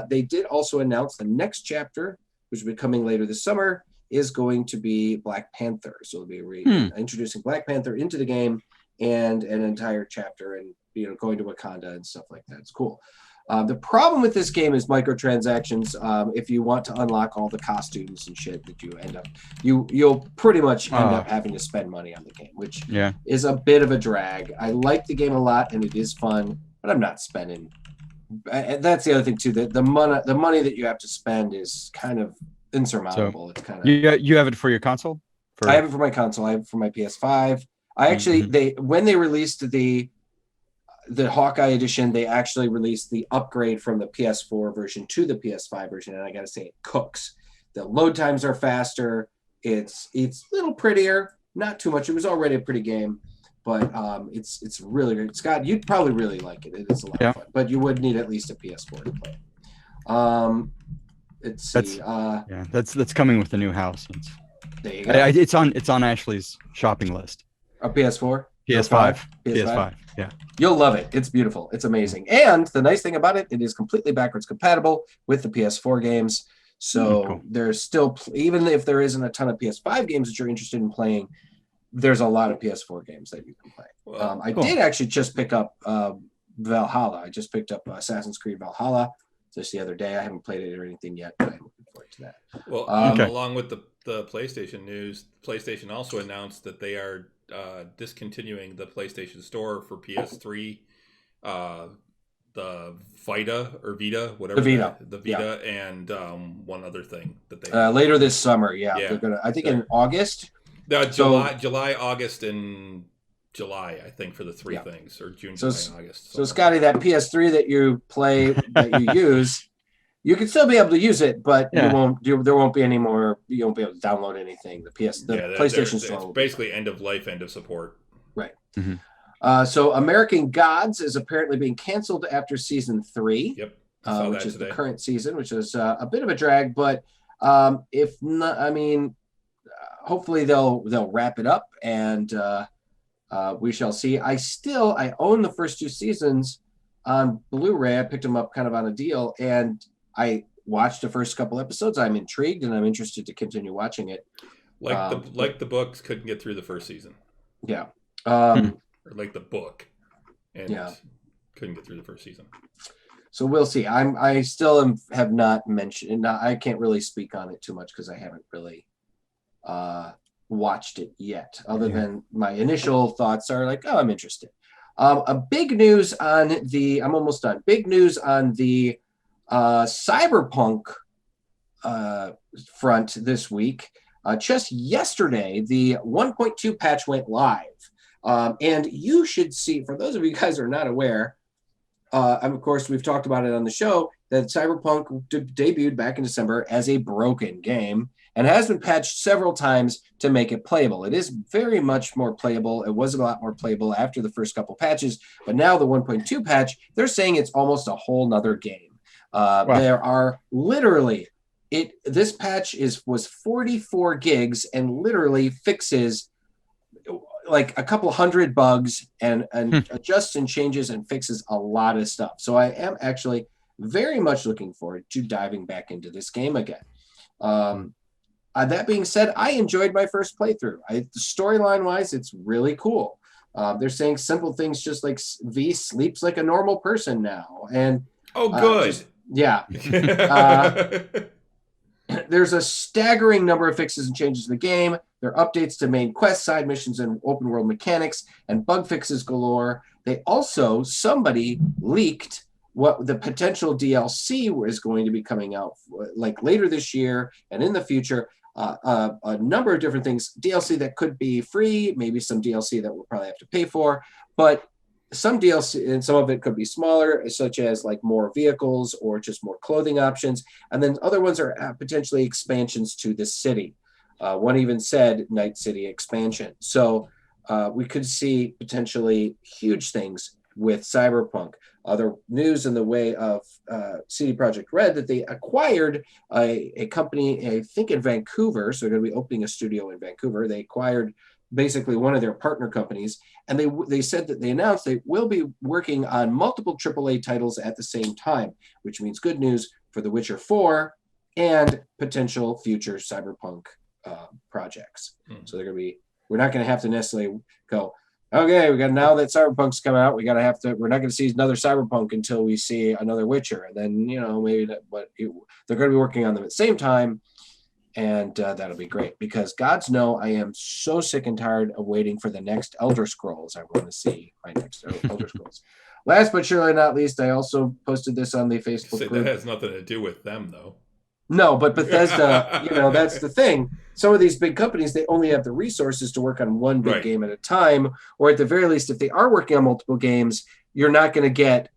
they did also announce the next chapter, which will be coming later this summer, is going to be Black Panther. So they'll be introducing Black Panther into the game and an entire chapter, and going to Wakanda and stuff like that. It's cool. The problem with this game is microtransactions. If you want to unlock all the costumes and shit that you end up, you'll pretty much end up having to spend money on the game, which is a bit of a drag. I like the game a lot and it is fun, but I'm not spending. And that's the other thing too. The money that you have to spend is kind of insurmountable. So it's kind of you have it for your console? I have it for my console. I have it for my PS5. I actually when they released the Hawkeye edition, they actually released the upgrade from the PS4 version to the PS5 version, and I gotta say, it cooks. The load times are faster. It's a little prettier, not too much. It was already a pretty game, but it's really good. Scott, you'd probably really like it. It is a lot of fun, but you would need at least a PS4 to play it. That's coming with the new house. There you go. It's on Ashley's shopping list. A PS4. PS5. Yeah. You'll love it. It's beautiful. It's amazing. And the nice thing about it, it is completely backwards compatible with the PS4 games. So there's still, even if there isn't a ton of PS5 games that you're interested in playing, there's a lot of PS4 games that you can play. I did actually just pick up Valhalla. I just picked up Assassin's Creed Valhalla just the other day. I haven't played it or anything yet, but I'm looking forward to that. Well, along with the PlayStation news, PlayStation also announced that they are discontinuing the PlayStation Store for PS3, the Vita, whatever the Vita, and one other thing that they later this summer. They're gonna. I think in August. July, August, and July. I think for the three things, or June, July, and August. So Scotty, that PS3 that you play that you use. You can still be able to use it, but there won't be any more. You won't be able to download anything. The PlayStation Store. It's basically end of life, end of support. Right. Mm-hmm. So American Gods is apparently being canceled after season 3. Yep. Which is the current season, which is a bit of a drag. But if not, I mean, hopefully they'll wrap it up, and we shall see. I own the first 2 seasons on Blu-ray. I picked them up kind of on a deal, and I watched the first couple episodes. I'm intrigued, and I'm interested to continue watching it. Like the books couldn't get through the first season. Yeah. Or like the book, and couldn't get through the first season. So we'll see. I still have not mentioned. I can't really speak on it too much because I haven't really watched it yet. Other than my initial thoughts are like, oh, I'm interested. A big news on the. I'm almost done. Big news on the. Cyberpunk front this week. Just yesterday, the 1.2 patch went live. And you should see, for those of you guys who are not aware, of course, we've talked about it on the show, that Cyberpunk debuted back in December as a broken game and has been patched several times to make it playable. It is very much more playable. It was a lot more playable after the first couple patches, but now the 1.2 patch, they're saying it's almost a whole nother game. There are literally this patch was 44 gigs and literally fixes like a couple hundred bugs and adjusts and changes and fixes a lot of stuff. So I am actually very much looking forward to diving back into this game again. That being said, I enjoyed my first playthrough. Storyline-wise, it's really cool. They're saying simple things just like V sleeps like a normal person now. And good. There's a staggering number of fixes and changes in the game. There are updates to main quests, side missions, and open world mechanics, and bug fixes galore. Somebody leaked what the potential DLC is going to be coming out like later this year and in the future. A number of different things, DLC that could be free, maybe some DLC that we'll probably have to pay for, but some DLC, and some of it could be smaller, such as like more vehicles or just more clothing options. And then other ones are potentially expansions to the city. One even said Night City expansion. So we could see potentially huge things with Cyberpunk. Other news in the way of CD Projekt Red that they acquired a company, I think in Vancouver. So they're going to be opening a studio in Vancouver. They acquired basically one of their partner companies, and they said that they announced they will be working on multiple AAA titles at the same time, which means good news for The Witcher 4 and potential future Cyberpunk projects. So we're not going to have to necessarily go, okay, now that Cyberpunk's come out, we're not going to see another Cyberpunk until we see another Witcher. And then, maybe they're going to be working on them at the same time. And that'll be great because gods know I am so sick and tired of waiting for the next Elder Scrolls. I want to see my next Elder Scrolls. Last but surely not least, I also posted this on the Facebook group. That has nothing to do with them, though. No, but Bethesda, that's the thing. Some of these big companies, they only have the resources to work on one big game at a time, or at the very least, if they are working on multiple games, you're not going to get,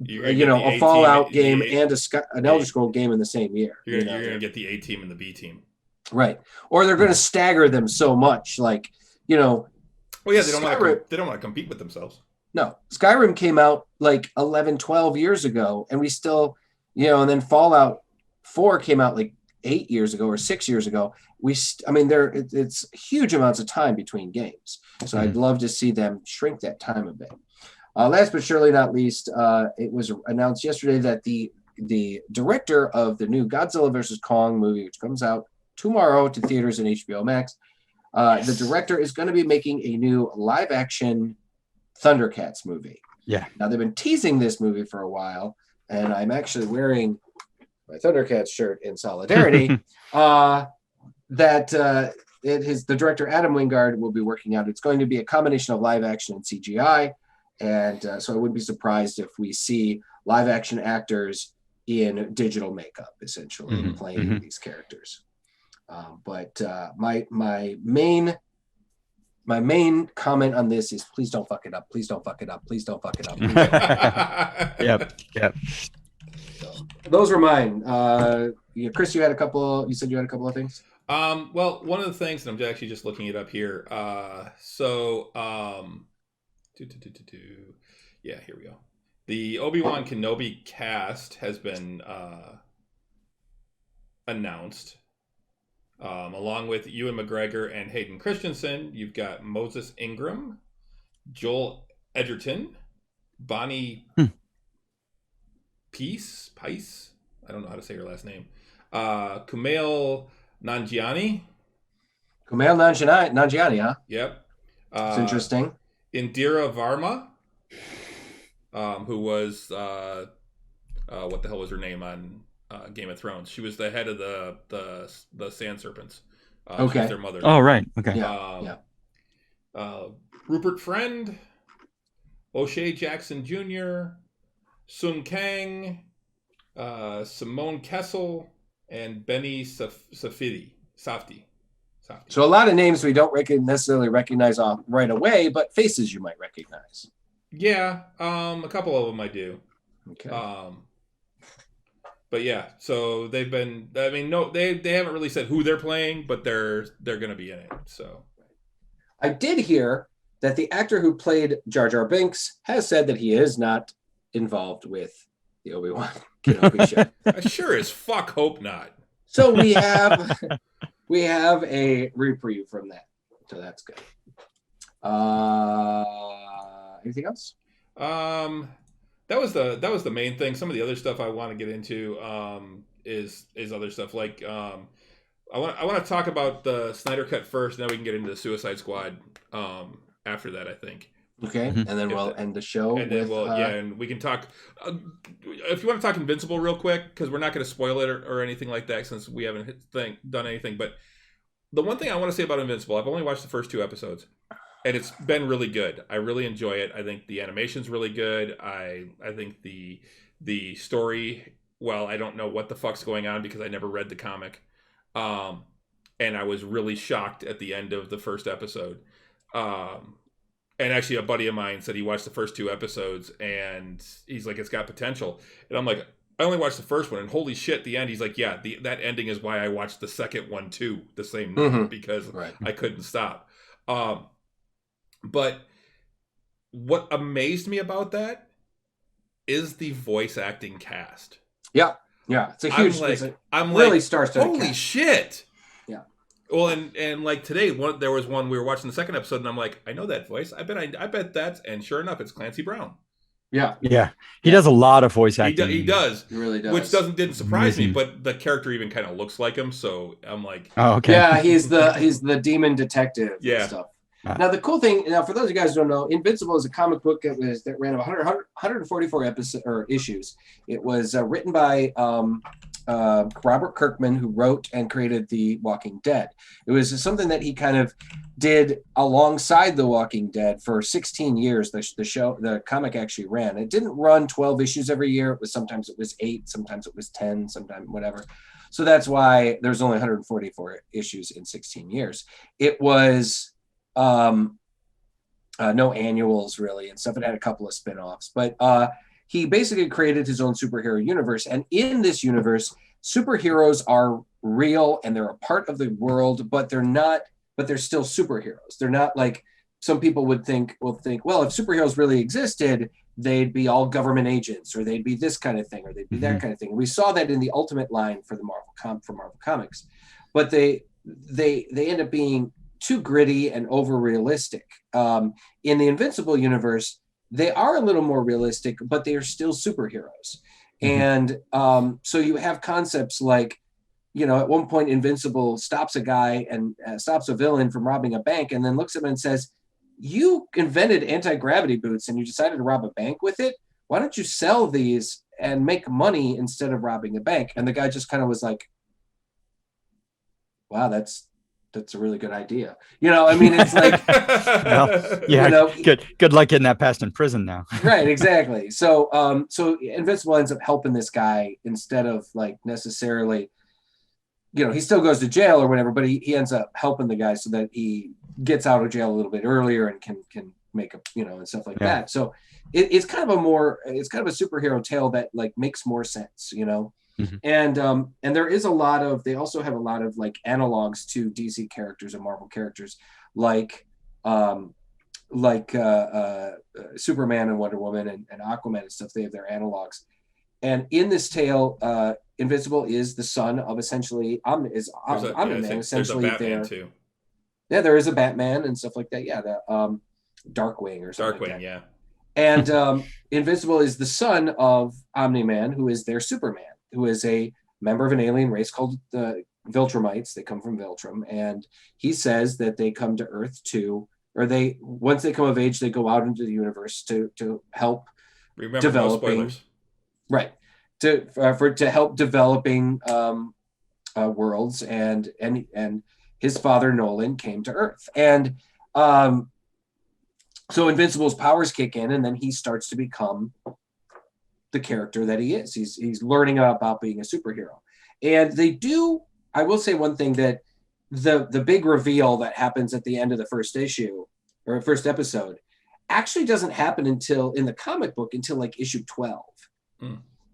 a Fallout game and an Elder Scroll game in the same year. You're going to get the A team and the B team, right? Or they're going to stagger them so much, like Well, yeah, they don't want to compete with themselves. No, Skyrim came out like 11, 12 years ago, and we still, and then Fallout 4 came out like 8 years ago or 6 years ago. It's huge amounts of time between games. So I'd love to see them shrink that time a bit. Last but surely not least, it was announced yesterday that the director of the new Godzilla vs. Kong movie, which comes out tomorrow to theaters and HBO Max, the director is going to be making a new live-action Thundercats movie. Yeah. Now, they've been teasing this movie for a while, and I'm actually wearing my Thundercats shirt in solidarity. The director Adam Wingard will be working out. It's going to be a combination of live action and CGI, and so I wouldn't be surprised if we see live action actors in digital makeup, essentially playing these characters. But my main comment on this is please don't fuck it up. Please don't fuck it up. Please don't fuck it up. Yep. Those were mine. Chris, you said you had a couple of things. Well, one of the things, and I'm actually just looking it up here. Yeah, here we go. The Obi-Wan Kenobi cast has been announced. Along with Ewan McGregor and Hayden Christensen, you've got Moses Ingram, Joel Edgerton, Bonnie Peace. I don't know how to say her last name. Kumail Nanjiani. Kumail Nanjiani, huh? Yep. It's interesting. Indira Varma, who was what the hell was her name on Game of Thrones? She was the head of the Sand Serpents. Okay. She's their mother. Oh, right. Okay. Yeah. Rupert Friend, O'Shea Jackson Jr., Sun Kang, Simone Kessel, and Benny Safdie. So a lot of names we don't necessarily recognize off right away, but faces you might recognize. Yeah, a couple of them I do. Okay. But yeah, so they've been. I mean, no, they haven't really said who they're playing, but they're going to be in it. So I did hear that the actor who played Jar Jar Binks has said that he is not involved with the Obi-Wan Kenobi show. I sure as fuck hope not. So we have a reprieve from that. So that's good. Anything else? That was the main thing. Some of the other stuff I want to get into is other stuff like I want to talk about the Snyder Cut first, and then we can get into the Suicide Squad after that, I think. Okay, and then we'll end the show. And then and we can talk. If you want to talk Invincible real quick, because we're not going to spoil it or anything like that, since we haven't done anything. But the one thing I want to say about Invincible, I've only watched the first 2 episodes, and it's been really good. I really enjoy it. I think the animation's really good. I think the story. Well, I don't know what the fuck's going on because I never read the comic, and I was really shocked at the end of the first episode. And actually, a buddy of mine said he watched the first 2 episodes, and he's like, "It's got potential." And I'm like, "I only watched the first one, and holy shit, the end." He's like, "Yeah, that ending is why I watched the second one too, the same night, because I couldn't stop." But what amazed me about that is the voice acting cast. Yeah, it's a huge. I'm really like, star-studded holy cast. shit! Yeah. Well, and like today, there was one we were watching the second episode, and I'm like, I know that voice. I bet that's, and sure enough, it's Clancy Brown. Yeah. He does a lot of voice acting. He does. He really does. Which didn't surprise me, but the character even kind of looks like him, so I'm like, oh, okay. Yeah, he's the demon detective. Yeah. And stuff. Now the cool thing, for those of you guys who don't know, Invincible is a comic book that ran 144 issues. It was written by Robert Kirkman, who wrote and created The Walking Dead. It was something that he kind of did alongside The Walking Dead for 16 years. The comic actually ran. It didn't run 12 issues every year. Sometimes it was 8, sometimes it was 10, sometimes whatever. So that's why there's only 144 issues in 16 years. It was no annuals really and stuff. It had a couple of spin-offs, but he basically created his own superhero universe. And in this universe, superheroes are real and they're a part of the world, but they're still superheroes. They're not like some people will think, well, if superheroes really existed, they'd be all government agents, or they'd be this kind of thing, or they'd be that kind of thing. We saw that in the Ultimate line for Marvel Comics, but they end up being too gritty and over realistic. In the Invincible universe, they are a little more realistic, but they are still superheroes. And so you have concepts like, at one point Invincible stops a guy and stops a villain from robbing a bank, and then looks at him and says, "You invented anti-gravity boots and you decided to rob a bank with it. Why don't you sell these and make money instead of robbing a bank?" And the guy just kind of was like, "Wow, that's a really good idea." It's like, well, yeah, good luck getting that passed in prison now. Right, exactly. So Invincible ends up helping this guy instead of like necessarily, he still goes to jail or whatever, but he ends up helping the guy so that he gets out of jail a little bit earlier and can make and stuff like that. So it's kind of a superhero tale that like makes more sense, And there is they also have a lot of like analogs to DC characters and Marvel characters, like Superman and Wonder Woman and Aquaman and stuff. They have their analogs. And in this tale, Invincible is the son of essentially Omni-Man. Essentially, there's a Batman too. Yeah, there is a Batman and stuff like that. Yeah, the Darkwing or something. Darkwing, like that. yeah. And Invincible is the son of Omni-Man, who is their Superman, who is a member of an alien race called the Viltrumites. They come from Viltrum, and he says that they come to Earth once they come of age, they go out into the universe to help developing. Right. To help developing worlds, and his father Nolan came to Earth, and so Invincible's powers kick in, and then he starts to become the character that he is. He's learning about being a superhero, and I will say one thing, that the big reveal that happens at the end of the first issue or first episode actually doesn't happen in the comic book until like issue 12.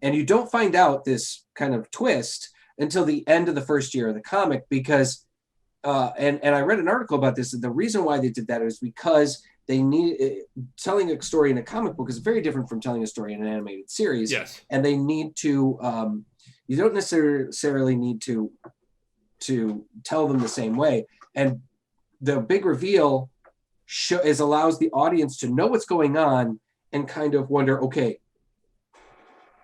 And you don't find out this kind of twist until the end of the first year of the comic, because and I read an article about this, and the reason why they did that is because they need telling a story in a comic book is very different from telling a story in an animated series. Yes. And they need to you don't necessarily need to tell them the same way. And the big reveal allows the audience to know what's going on and kind of wonder, okay,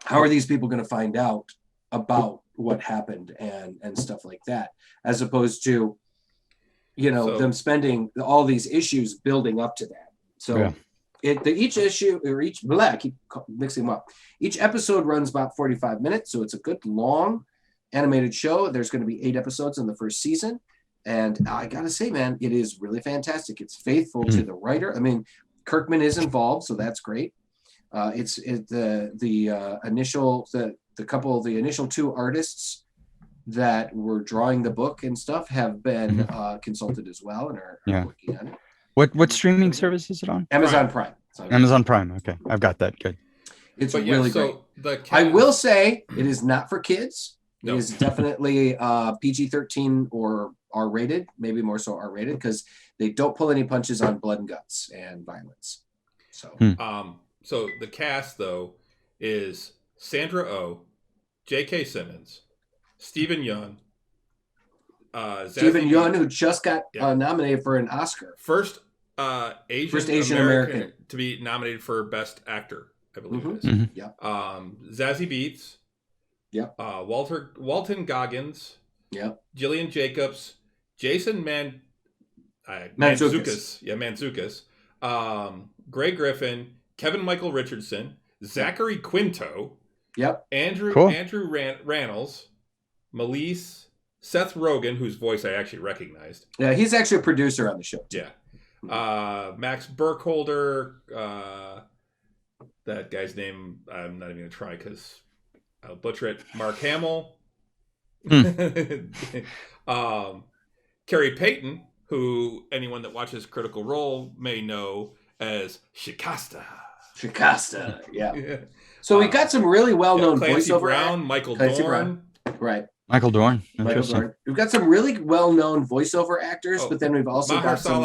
how are these people going to find out about what happened and stuff like that, as opposed to, them spending all these issues building up to that. So each issue or I keep mixing them up. Each episode runs about 45 minutes. So it's a good long animated show. There's going to be 8 episodes in the first season. And I got to say, man, it is really fantastic. It's faithful to the writer. I mean, Kirkman is involved, so that's great. The initial 2 artists that were drawing the book and stuff have been consulted as well and are working on it. What streaming service is it on? Amazon Prime. Amazon Prime. Okay, I've got that. Good. It's really great. I will say it is not for kids. It is definitely PG-13 or R-rated, maybe more so R-rated, because they don't pull any punches on blood and guts and violence. So, so the cast though is Sandra Oh, J.K. Simmons, Stephen Yeun, who just got nominated for an Oscar. First Asian American to be nominated for Best Actor, I believe it is. Mm-hmm. Yeah. Zazie Beetz. Yep. Walton Goggins. Yep. Jillian Jacobs. Jason Mantzoukas. Yeah, Mantzoukas. Greg Griffin. Kevin Michael Richardson. Zachary Quinto. Yep. Andrew Rannells. Melise. Seth Rogen, whose voice I actually recognized. Yeah, he's actually a producer on the show. Yeah. Max Burkholder. That guy's name, I'm not even going to try because I'll butcher it. Mark Hamill. Carrie Payton, who anyone that watches Critical Role may know as Shikasta. Yeah. So we got some really well-known Clancy voiceover. Brown, Michael Dorn. Right. Michael Dorn. Interesting. We've got some really well-known voiceover actors, but then we've also got some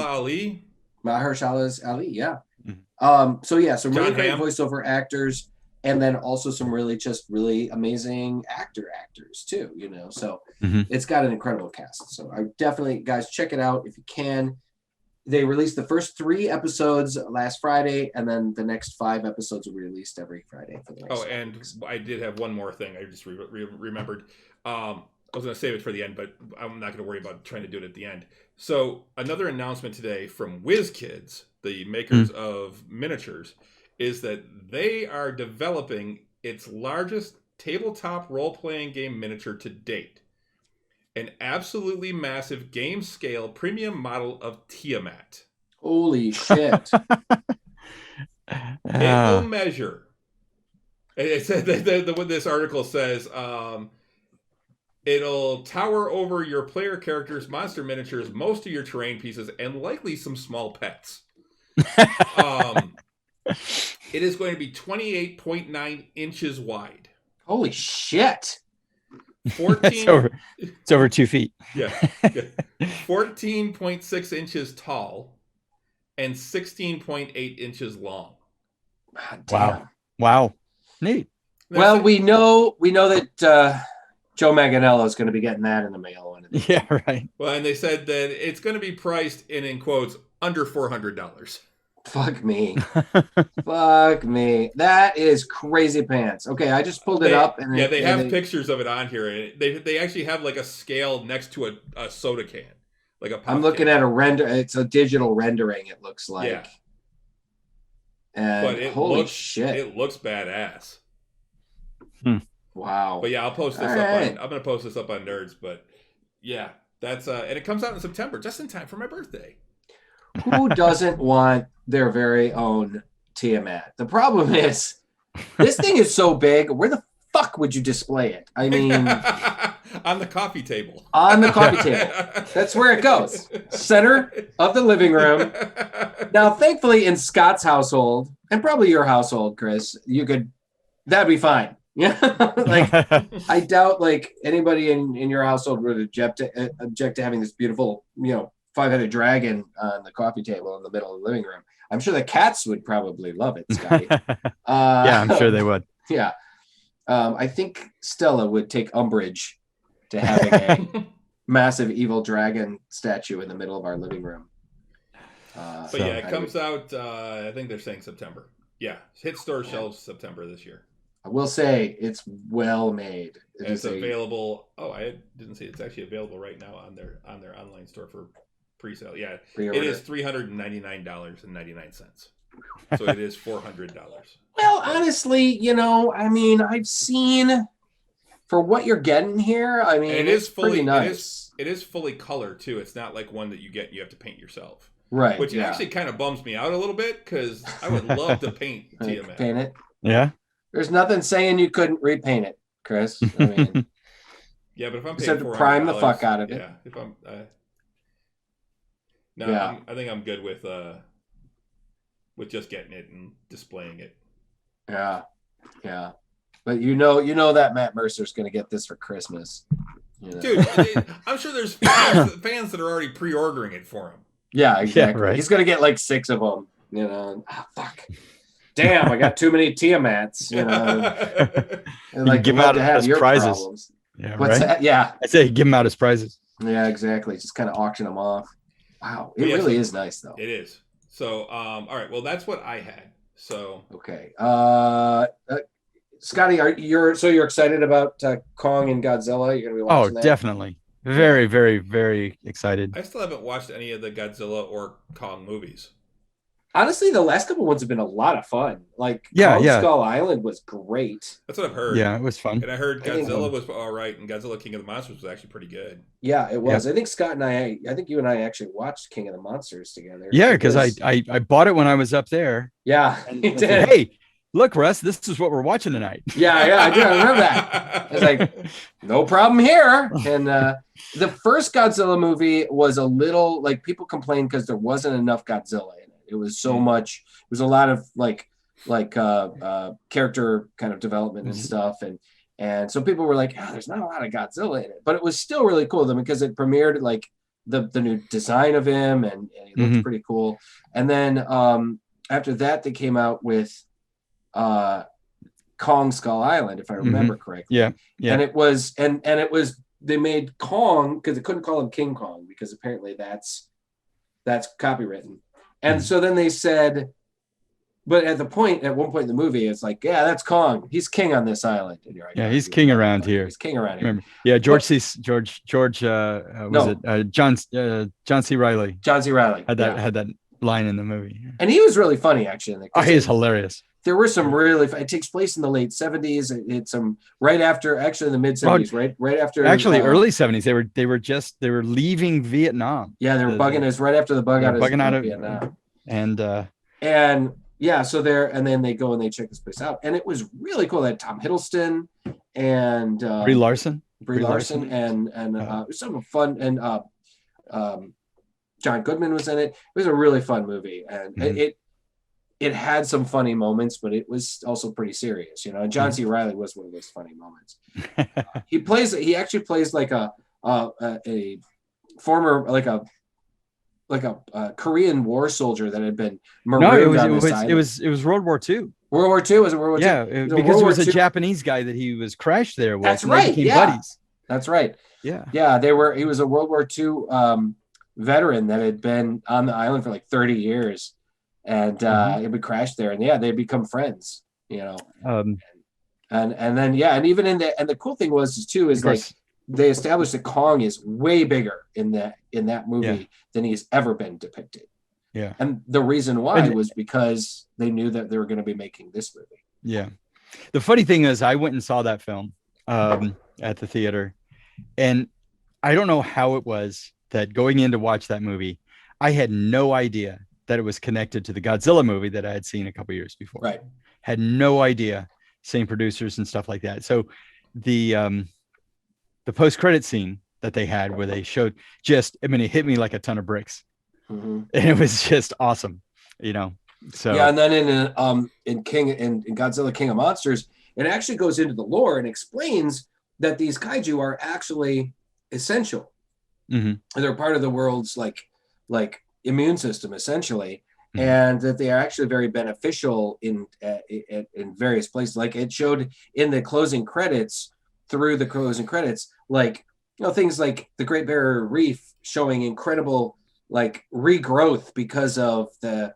Mahershala Ali, yeah. Some really great voiceover actors, and then also some really amazing actors too, So it's got an incredible cast. So I definitely, guys, check it out if you can. They released the first 3 episodes last Friday, and then the next 5 episodes will be released every Friday for the next 5 weeks. I did have one more thing I just remembered. I was going to save it for the end, but I'm not going to worry about trying to do it at the end. So another announcement today from WizKids, the makers of miniatures, is that they are developing its largest tabletop role-playing game miniature to date. An absolutely massive game-scale premium model of Tiamat. Holy shit. It will measure. It said what this article says, it'll tower over your player character's monster miniatures, most of your terrain pieces, and likely some small pets. It is going to be 28.9 inches wide. Holy shit. 14. It's over 2 feet. Yeah. 14.6 inches tall and 16.8 inches long. Wow. Neat. Well, we know that Joe Manganiello is going to be getting that in the mail. Yeah, right. Well, and they said that it's going to be priced in quotes, under $400. Fuck me. That is crazy pants. Okay, I just pulled it up. And they have pictures of it on here. They actually have like a scale next to a soda can. Like a pop I'm looking can. at a render. It's a digital rendering, it looks like. Yeah. And holy shit. It looks badass. Wow. But yeah, I'll post this I'm going to post this up on Nerds. But yeah, that's and it comes out in September, just in time for my birthday. Who doesn't want their very own Tiamat? The problem is, this thing is so big. Where the fuck would you display it? I mean, on the coffee table. On the coffee table. That's where it goes. Center of the living room. Now, thankfully, in Scott's household, and probably your household, Chris, that'd be fine. Yeah. I doubt anybody in your household would object to having this beautiful, 5-headed dragon on the coffee table in the middle of the living room. I'm sure the cats would probably love it, Scotty. Yeah, I'm sure they would. Yeah. I think Stella would take umbrage to having a massive evil dragon statue in the middle of our living room. It comes out, I think they're saying September. Yeah, hit store shelves September this year. I will say it's well made. It's available. Oh, I didn't see it's actually available right now on their online store for pre-sale. Yeah, pre-order. It is $399.99. So it is $400. Well, honestly, I mean, I've seen for what you're getting here. I mean, and it's pretty nice. It is fully color too. It's not like one that you get and you have to paint yourself. Right. Which actually kind of bums me out a little bit because I would love to paint Tiamat. Paint it. Yeah. There's nothing saying you couldn't repaint it, Chris. I mean, yeah, but if I'm just paying have to prime the fuck out of it. Yeah, if I'm, I think I'm good with just getting it and displaying it. Yeah, yeah, but you know that Matt Mercer's going to get this for Christmas. Dude, I'm sure there's fans that are already pre-ordering it for him. Yeah, exactly. Yeah, right. He's going to get like 6 of them. Fuck. Damn, I got too many Tiamats. And like give out as prizes. Problems. Yeah, what's that? Yeah, I say give them out as prizes. Yeah, exactly. Just kind of auction them off. Wow, it really is nice though. It is. So, all right. Well, that's what I had. So okay. Scotty, you're excited about Kong and Godzilla? You're gonna be watching that? Definitely. Very, very, very excited. I still haven't watched any of the Godzilla or Kong movies. Honestly, the last couple ones have been a lot of fun. Like Kong Skull Island was great. That's what I've heard. Yeah, it was fun. And I heard Godzilla was all right, and Godzilla King of the Monsters was actually pretty good. Yeah, it was. Yeah. I think Scott and I think you and I actually watched King of the Monsters together. Yeah, because I bought it when I was up there. Yeah, you did. Said, hey, look, Russ, this is what we're watching tonight. Yeah, I do. I remember that. I was like, no problem here. And the first Godzilla movie was a little like people complained because there wasn't enough Godzilla in it. It was so much. It was a lot of like character kind of development and stuff, and so people were like, there's not a lot of Godzilla in it, but it was still really cool though because it premiered like the new design of him and he looked pretty cool. And then after that, they came out with Kong Skull Island, if I remember correctly. Yeah. And it was they made Kong because they couldn't call him King Kong because apparently that's copywritten. And so then they said, but at one point in the movie, it's like, yeah, that's Kong. He's king on this island. And you're like, yeah, he's king around here. He's king around here. Remember? Yeah, John C. Reilly. John C. Reilly had that line in the movie, and he was really funny actually. Oh, he's hilarious. There were some it takes place in the late 70s. It's right after, actually in the mid 70s, right after. Actually, early 70s. They were leaving Vietnam. Yeah, they were bugging us right after the bug out of Vietnam. And yeah, so and then they go and they check this place out, and it was really cool. They had Tom Hiddleston and Brie Larson, and some fun, and John Goodman was in it. It was a really fun movie, and it had some funny moments, but it was also pretty serious, And John C. Reilly was one of those funny moments. He actually plays like a former like a Korean war soldier that had been marooned on this island. It was World War II. World War II? Was it World War II? Yeah, because there was a Japanese guy that he was crashed there with. That's right. Yeah. Buddies. That's right. Yeah. Yeah, he was a World War II veteran that had been on the island for like 30 years. And he would crash there, and they'd become friends, and then and even in the cool thing was like they established that Kong is way bigger in that movie than he's ever been depicted. Yeah, and the reason why was because they knew that they were going to be making this movie. Yeah, the funny thing is, I went and saw that film at the theater, and I don't know how it was that going in to watch that movie, I had no idea that it was connected to the Godzilla movie that I had seen a couple years before. Right. Had no idea. Same producers and stuff like that. So the post-credit scene that they had where they showed it hit me like a ton of bricks. And it was just awesome, So yeah, and then in Godzilla King of Monsters, it actually goes into the lore and explains that these kaiju are actually essential. And they're part of the world's like immune system essentially, and that they are actually very beneficial in various places. Like it showed in the closing credits, like things like the Great Barrier Reef showing incredible like regrowth because of the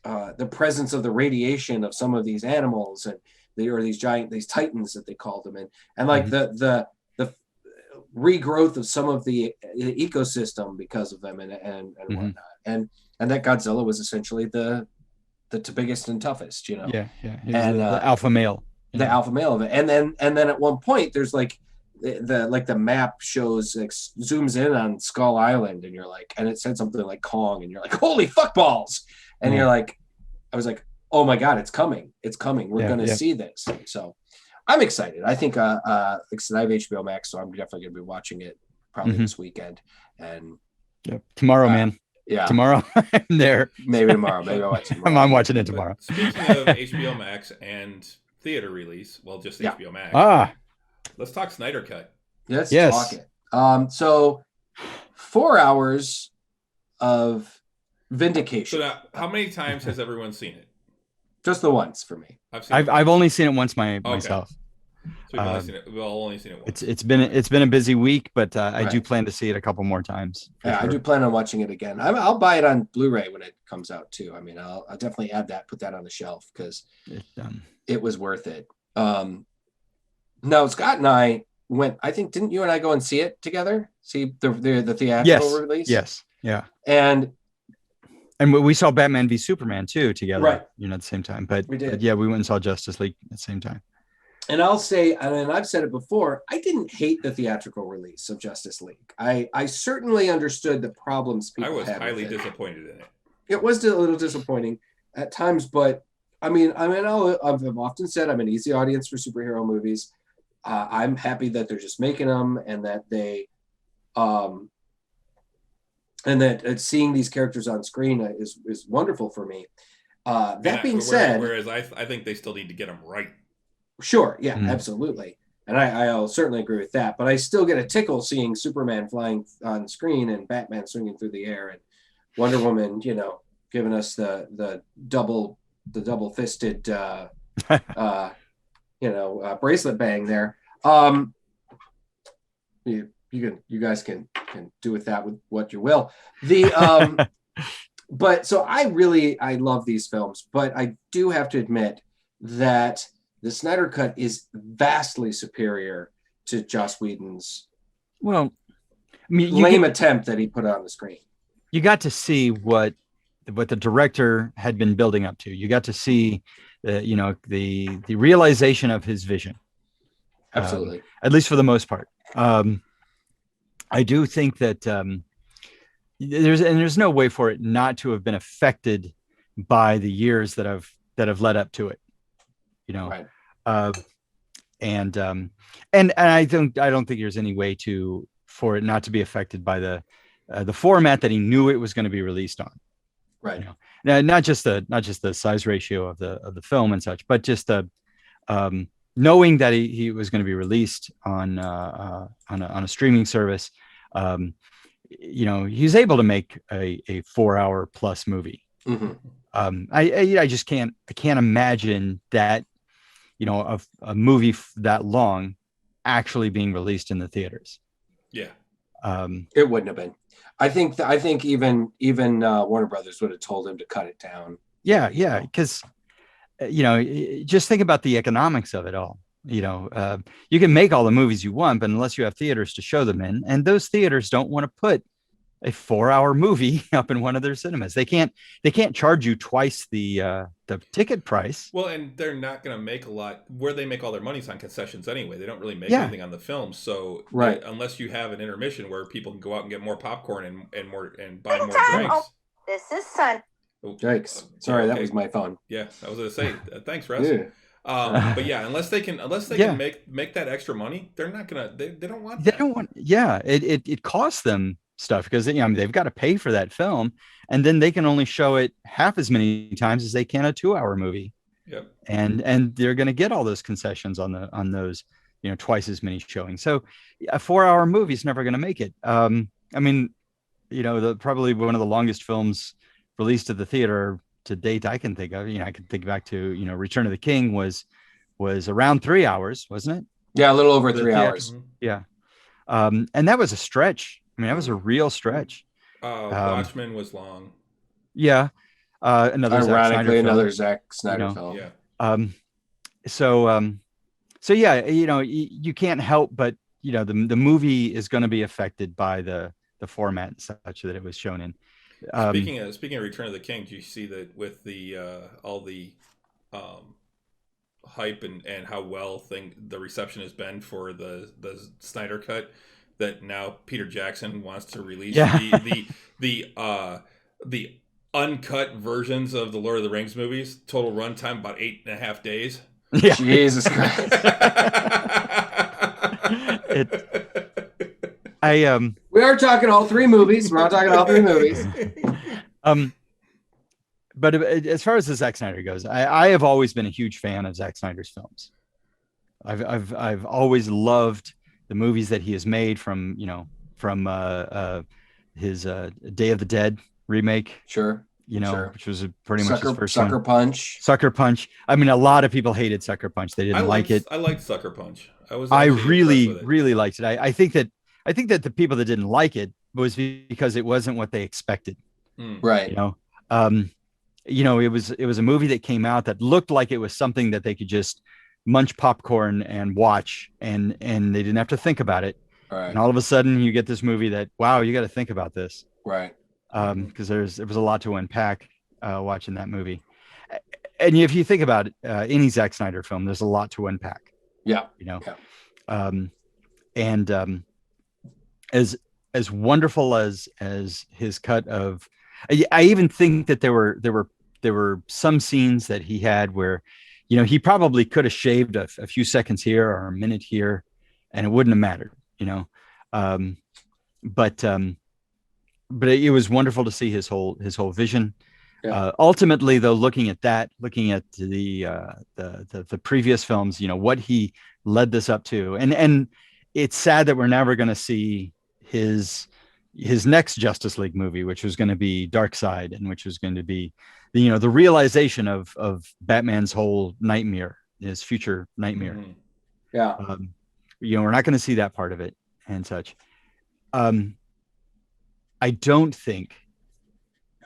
the presence of the radiation of some of these animals and these titans that they called them, and like the regrowth of some of the ecosystem because of them and whatnot, and that Godzilla was essentially the biggest and toughest, you know. And the alpha male, alpha male of it, and then at one point there's like the map shows, like, zooms in on Skull Island, and you're like, and it said something like Kong, and you're like, holy fuck balls, and you're like, I was like, oh my god, it's coming, we're gonna see this. So I'm excited. I think like I have HBO Max, so I'm definitely gonna be watching it probably this weekend, and tomorrow, man. Yeah, tomorrow I'm there. Maybe tomorrow. Maybe I'll watch it tomorrow. I'm watching it tomorrow. But speaking of HBO Max and theater release, well, just HBO Max. Let's talk Snyder Cut. Let's talk it. So 4 hours of vindication. So now, how many times has everyone seen it? Just the once for me. I've only seen it once myself. So we've only seen it once. It's been a busy week, but I do plan to see it a couple more times. Yeah, sure. I do plan on watching it again. I'll buy it on Blu-ray when it comes out too. I mean, I'll definitely add that, put that on the shelf, because it was worth it. No, Scott and I went. I think, didn't you and I go and see it together? See the theatrical release? Yes. Yeah. And we saw Batman v Superman too together, right? You know, at the same time. But we did. But yeah, we went and saw Justice League at the same time. And I'll say, I mean, I've said it before, I didn't hate the theatrical release of Justice League. I certainly understood the problems people had. I was highly disappointed in it. It was a little disappointing at times, but I've often said I'm an easy audience for superhero movies. I'm happy that they're just making them, and that they, and that seeing these characters on screen is wonderful for me. That being said, whereas I think they still need to get them right. Sure, yeah, absolutely, and I'll certainly agree with that. But I still get a tickle seeing Superman flying on screen and Batman swinging through the air and Wonder Woman, you know, giving us the double fisted, bracelet bang there. You guys can do with that with what you will. But so I love these films, but I do have to admit that the Snyder Cut is vastly superior to Joss Whedon's lame attempt that he put on the screen. You got to see what the director had been building up to. You got to see the realization of his vision. Absolutely. At least for the most part. I do think that there's no way for it not to have been affected by the years that have led up to it. You know, right. And I don't think there's any way for it not to be affected by the format that he knew it was going to be released on. Right. You know? Now, not just the size ratio of the film and such, but just knowing that he was going to be released on a streaming service. He's able to make a 4 hour plus movie. Mm-hmm. I just can't imagine that, a movie that long actually being released in the theaters. Yeah. It wouldn't have been. I think even Warner Brothers would have told him to cut it down. Yeah. Because, just think about the economics of it all. You can make all the movies you want, but unless you have theaters to show them in, and those theaters don't want to put a 4 hour movie up in one of their cinemas. They can't charge you twice the ticket price. Well, and they're not going to make a lot. Where they make all their money's on concessions anyway. They don't really make anything on the film. So right. Unless you have an intermission where people can go out and get more popcorn and buy more drinks. Oh, this is Sun. Oh, Yikes! Sorry, that was my phone. Yeah, I was going to say thanks, Russ. Yeah. But yeah, unless they can make that extra money, they're not gonna. They don't want. They don't want. Yeah, it costs them stuff because they've got to pay for that film, and then they can only show it half as many times as they can a 2 hour movie. Yep. And they're going to get all those concessions on those twice as many showings. So a 4 hour movie is never going to make it. Probably one of the longest films released at the theater to date I can think of. I can think back to Return of the King was around 3 hours, wasn't it? Yeah, a little over 3 hours. Yeah. And that was a stretch. That was a real stretch. Watchmen was long. Yeah. Another Zack Snyder Ironically, film, another Zack Snyder you know. film. Yeah. So yeah, you can't help but the movie is going to be affected by the format and such that it was shown in. Speaking of Return of the King, do you see that with the all the hype and how well the reception has been for the Snyder Cut, that now Peter Jackson wants to release the uncut versions of the Lord of the Rings movies, total runtime about 8.5 days. Yeah. Jesus Christ. We are talking all three movies. We're not talking all three movies. But as far as the Zack Snyder goes, I have always been a huge fan of Zack Snyder's films. I've always loved the movies that he has made, from his Day of the Dead remake. Sure. Which was pretty much his first one. Sucker Punch. I mean, a lot of people hated Sucker Punch. They didn't like it. I liked Sucker Punch. I really liked it. I think that the people that didn't like it was because it wasn't what they expected. Right. It was a movie that came out that looked like it was something that they could just munch popcorn and watch, and they didn't have to think about it. Right. And all of a sudden you get this movie that, wow, you got to think about this. Right. Because there was a lot to unpack watching that movie. And if you think about it, any Zack Snyder film, there's a lot to unpack. Yeah. As wonderful as his cut of, I even think that there were some scenes that he had where, he probably could have shaved a few seconds here or a minute here, and it wouldn't have mattered, but it was wonderful to see his whole vision. Yeah. Ultimately, though, looking at the previous films, what he led this up to, and it's sad that we're never going to see his next Justice League movie, which was going to be Darkseid, and which was going to be the realization of Batman's whole nightmare, his future nightmare. Mm-hmm. Yeah. We're not going to see that part of it and such. I don't think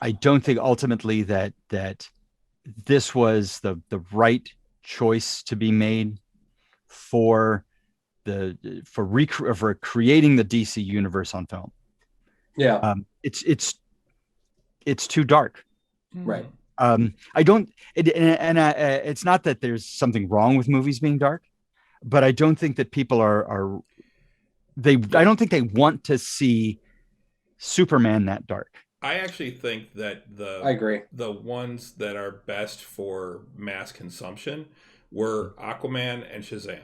ultimately that this was the right choice to be made for creating the DC universe on film. Yeah. It's too dark. Right. It's not that there's something wrong with movies being dark, but I don't think that people I don't think they want to see Superman that dark. I actually think that I agree. The ones that are best for mass consumption were Aquaman and Shazam.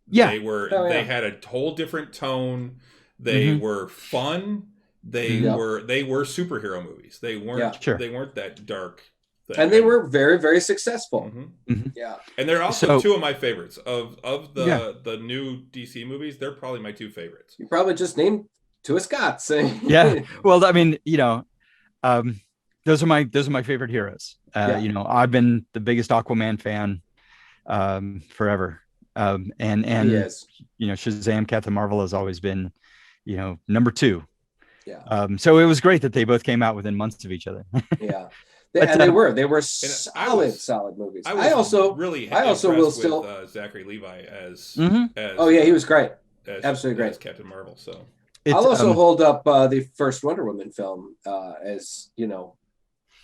Yeah. They had a whole different tone. They were fun. They were superhero movies. They weren't they weren't that dark thing. And they were very, very successful. Mm-hmm. Mm-hmm. Yeah. And they're also two of my favorites of the new DC movies. They're probably my two favorites. You probably just named two of Scott's. Yeah. Well, I mean, those are my favorite heroes. I've been the biggest Aquaman fan forever. And Shazam, Captain Marvel has always been, number two. Yeah. So it was great that they both came out within months of each other. Yeah. They were solid movies. I also will still Zachary Levi as he was great. Absolutely great as Captain Marvel. So I'll also hold up the first Wonder Woman film as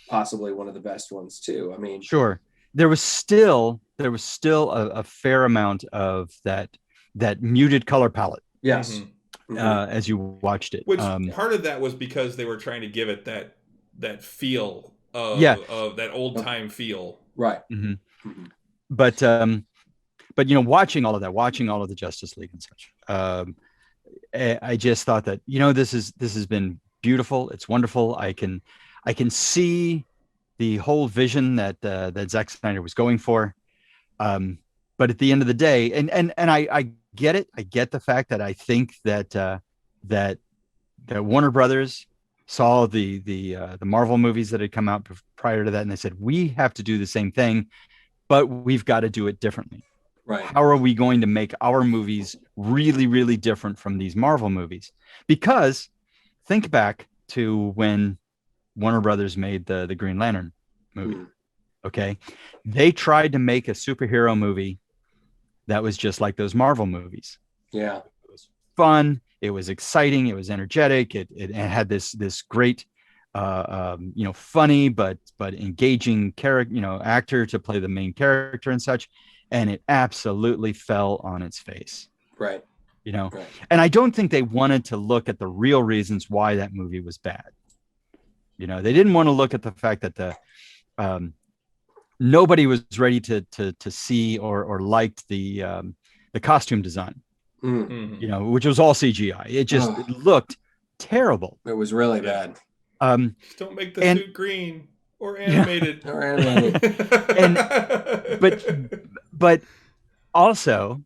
possibly one of the best ones too. I mean, sure, there was still a fair amount of that muted color palette. Yes. Mm-hmm. As you watched it, which part of that was because they were trying to give it that feel of that old time feel, right? Mm-hmm. Mm-hmm. But watching all of the Justice League and such, I just thought that this has been beautiful. It's wonderful. I can see the whole vision that Zack Snyder was going for. But at the end of the day, and I get it. I get the fact that I think that Warner Brothers saw the Marvel movies that had come out prior to that, and they said, we have to do the same thing, but we've got to do it differently. Right. How are we going to make our movies really, really different from these Marvel movies? Because think back to when Warner Brothers made the Green Lantern movie. Okay. They tried to make a superhero movie that was just like those Marvel movies. Yeah. It was fun. It was exciting. It was energetic. It had this great, funny, but engaging character, actor to play the main character and such. And it absolutely fell on its face. Right. Right. And I don't think they wanted to look at the real reasons why that movie was bad. They didn't want to look at the fact that nobody was ready to see or liked the costume design, which was all CGI. It just looked terrible. It was really bad. Just don't make the suit green or animated. Yeah, or animated. But also,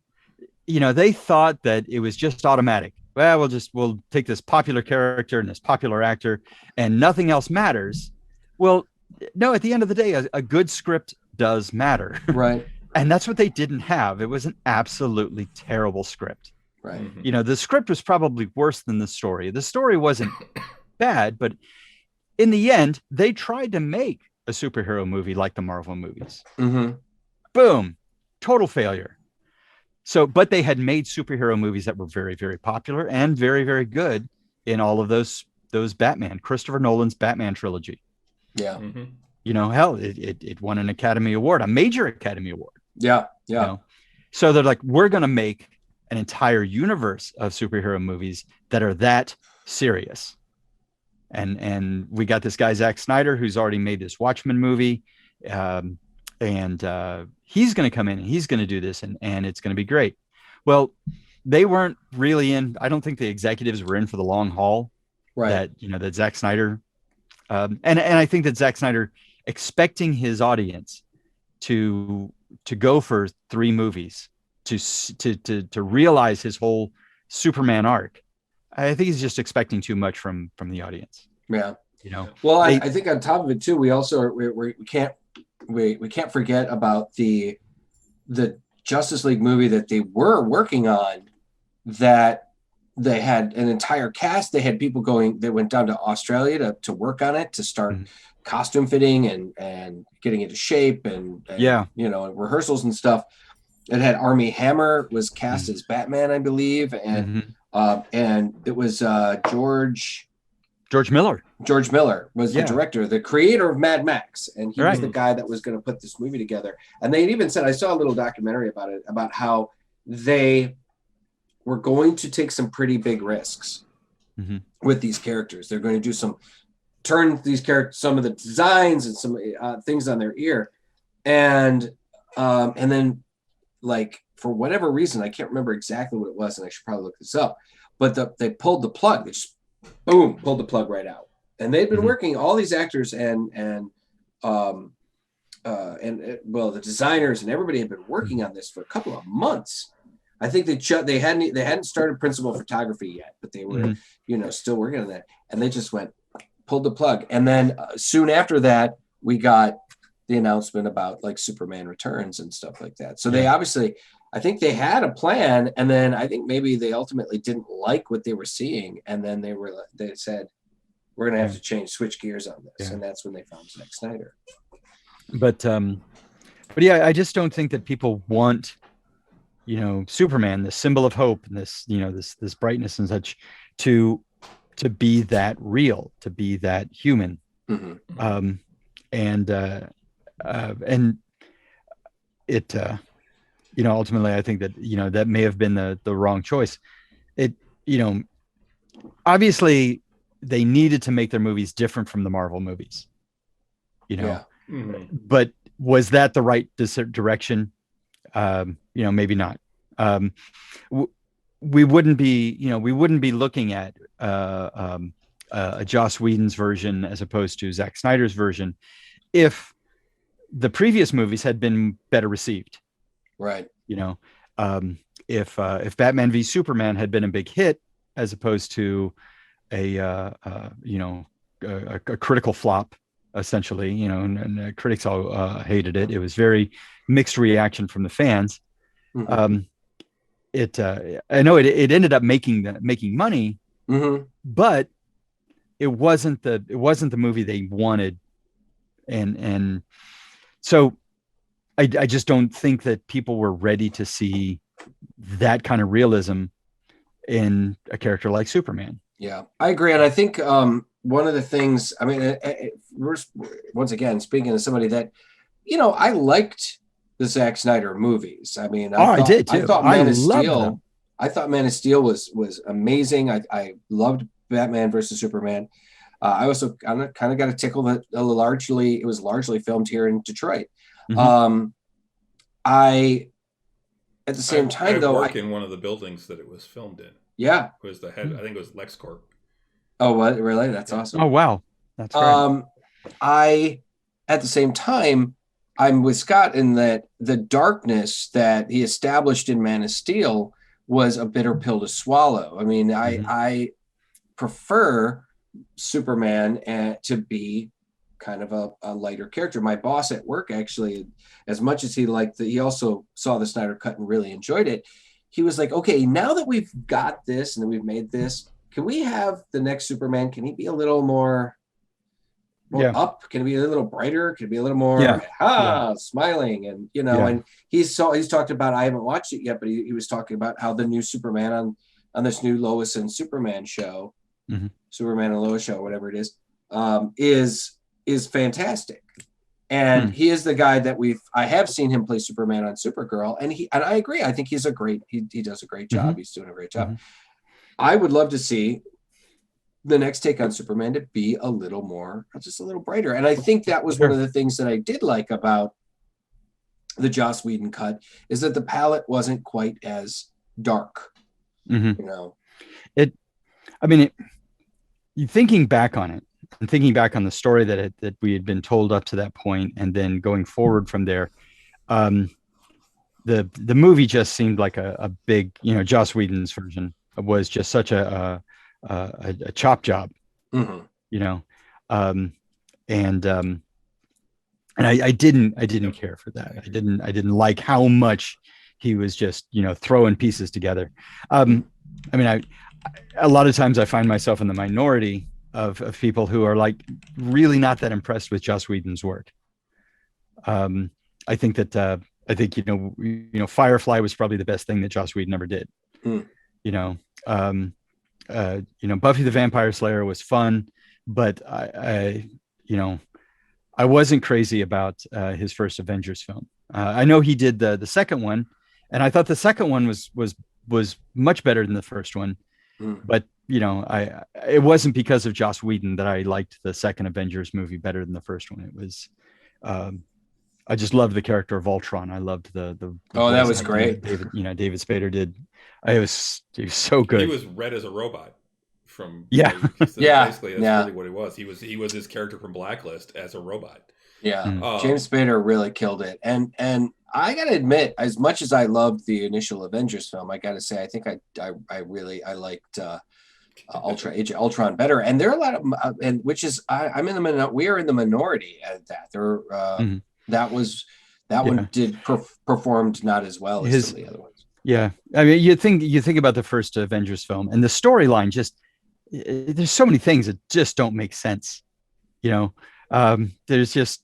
they thought that it was just automatic. Well, we'll take this popular character and this popular actor and nothing else matters. Well, no, at the end of the day, a good script does matter. Right. And that's what they didn't have. It was an absolutely terrible script. Right. The script was probably worse than the story. The story wasn't bad, but in the end, they tried to make a superhero movie like the Marvel movies. Mm-hmm. Boom. Total failure. But they had made superhero movies that were very, very popular and very, very good in all of those Batman, Christopher Nolan's Batman trilogy. Yeah. Mm-hmm. Hell, it won an Academy Award, a major Academy Award. Yeah. Yeah. So they're like, we're going to make an entire universe of superhero movies that are that serious. And we got this guy, Zack Snyder, who's already made this Watchmen movie. And he's going to come in and he's going to do this and it's going to be great. Well, they weren't really I don't think the executives were in for the long haul. Right. That Zack Snyder, and I think that Zack Snyder expecting his audience to go for 3 movies to realize his whole Superman arc. I think he's just expecting too much from the audience. Yeah. Well, I think on top of it too, we also we can't forget about the Justice League movie that they were working on, that they had an entire cast. They had people they went down to Australia to work on it, to start costume fitting and getting into shape and rehearsals and stuff. It had Armie Hammer was cast as Batman, I believe. And it was George Miller was the director, the creator of Mad Max. And he was the guy that was going to put this movie together. And they even said, I saw a little documentary about it, about how they were going to take some pretty big risks with these characters. They're going to do turn these characters, some of the designs and some things on their ear. And then, like, for whatever reason, I can't remember exactly what it was, and I should probably look this up, but they pulled the plug. They just pulled the plug right out. And they'd been working, all these actors and the designers and everybody had been working on this for a couple of months. I think they hadn't started principal photography yet, but they were still working on that. And they just pulled the plug. And then soon after that, we got the announcement about like Superman Returns and stuff like that. So they obviously, I think they had a plan, and then I think maybe they ultimately didn't like what they were seeing, and then they said, we're going to have to switch gears on this. And that's when they found Zack Snyder. But yeah, I just don't think that people want, Superman, the symbol of hope, and this, this brightness and such, to be that real, to be that human. And it, ultimately, I think that, that may have been the wrong choice. It, obviously they needed to make their movies different from the Marvel movies, but was that the right direction? Maybe not. We wouldn't be looking at a Joss Whedon's version as opposed to Zack Snyder's version if the previous movies had been better received. Right. If Batman v Superman had been a big hit as opposed to a critical flop, essentially, and critics all hated it. It was very mixed reaction from the fans. I know it ended up making money, but it wasn't the movie they wanted and so I just don't think that people were ready to see that kind of realism in a character like Superman. Yeah, I agree. And I think one of the things, I mean, we're, once again, speaking of somebody that, I liked the Zack Snyder movies. I mean, I did too. I thought Man of Steel was amazing. I loved Batman versus Superman. I also kind of got a tickle that it was largely filmed here in Detroit. Mm-hmm. At the same time, I though, work in one of the buildings that it was filmed in. Yeah, it was the head. I think it was LexCorp. Oh, what? Really? That's awesome. Oh, wow, that's great. At the same time, I'm with Scott in that the darkness that he established in Man of Steel was a bitter pill to swallow. I mean, I prefer Superman to be kind of a lighter character. My boss at work, actually, as much as he also saw the Snyder Cut and really enjoyed it. He was like, okay, now that we've got this and we've made this, can we have the next Superman? Can he be a little more up? Can he be a little brighter? Can he be a little more smiling? And and he's talked about, I haven't watched it yet, but he was talking about how the new Superman on this new Lois and Superman show, Superman and Lois show, whatever it is fantastic. And he is the guy that I have seen him play Superman on Supergirl, and I agree. I think he does a great job. He's doing a great job. I would love to see the next take on Superman to be a little more, just a little brighter. And I think that was one of the things that I did like about the Joss Whedon cut, is that the palette wasn't quite as dark. You thinking back on it, and thinking back on the story that we had been told up to that point, and then going forward from there, the movie just seemed like a big, Joss Whedon's version was just such a chop job, and I didn't care for that. I didn't like how much he was just throwing pieces together. A lot of times I find myself in the minority of people who are like really not that impressed with Joss Whedon's work. I think Firefly was probably the best thing that Joss Whedon ever did. Buffy the Vampire Slayer was fun, but I wasn't crazy about his first Avengers film. I know he did the second one, and I thought the second one was much better than the first one. But it wasn't because of Joss Whedon that I liked the second Avengers movie better than the first one. It was I just loved the character of Ultron. I loved the that was great. David Spader did. He was so good. He was read as a robot from basically that's really what he was. He was his character from Blacklist as a robot. James Spader really killed it. And I gotta admit, as much as I loved the initial Avengers film, I gotta say I think I really liked Age of Ultron better. And there are a lot of and which is I'm in the we are in the minority at that. There that one did performed not as well as some of the other ones. Yeah, I mean, you think about the first Avengers film, and the storyline there's so many things that just don't make sense. There's just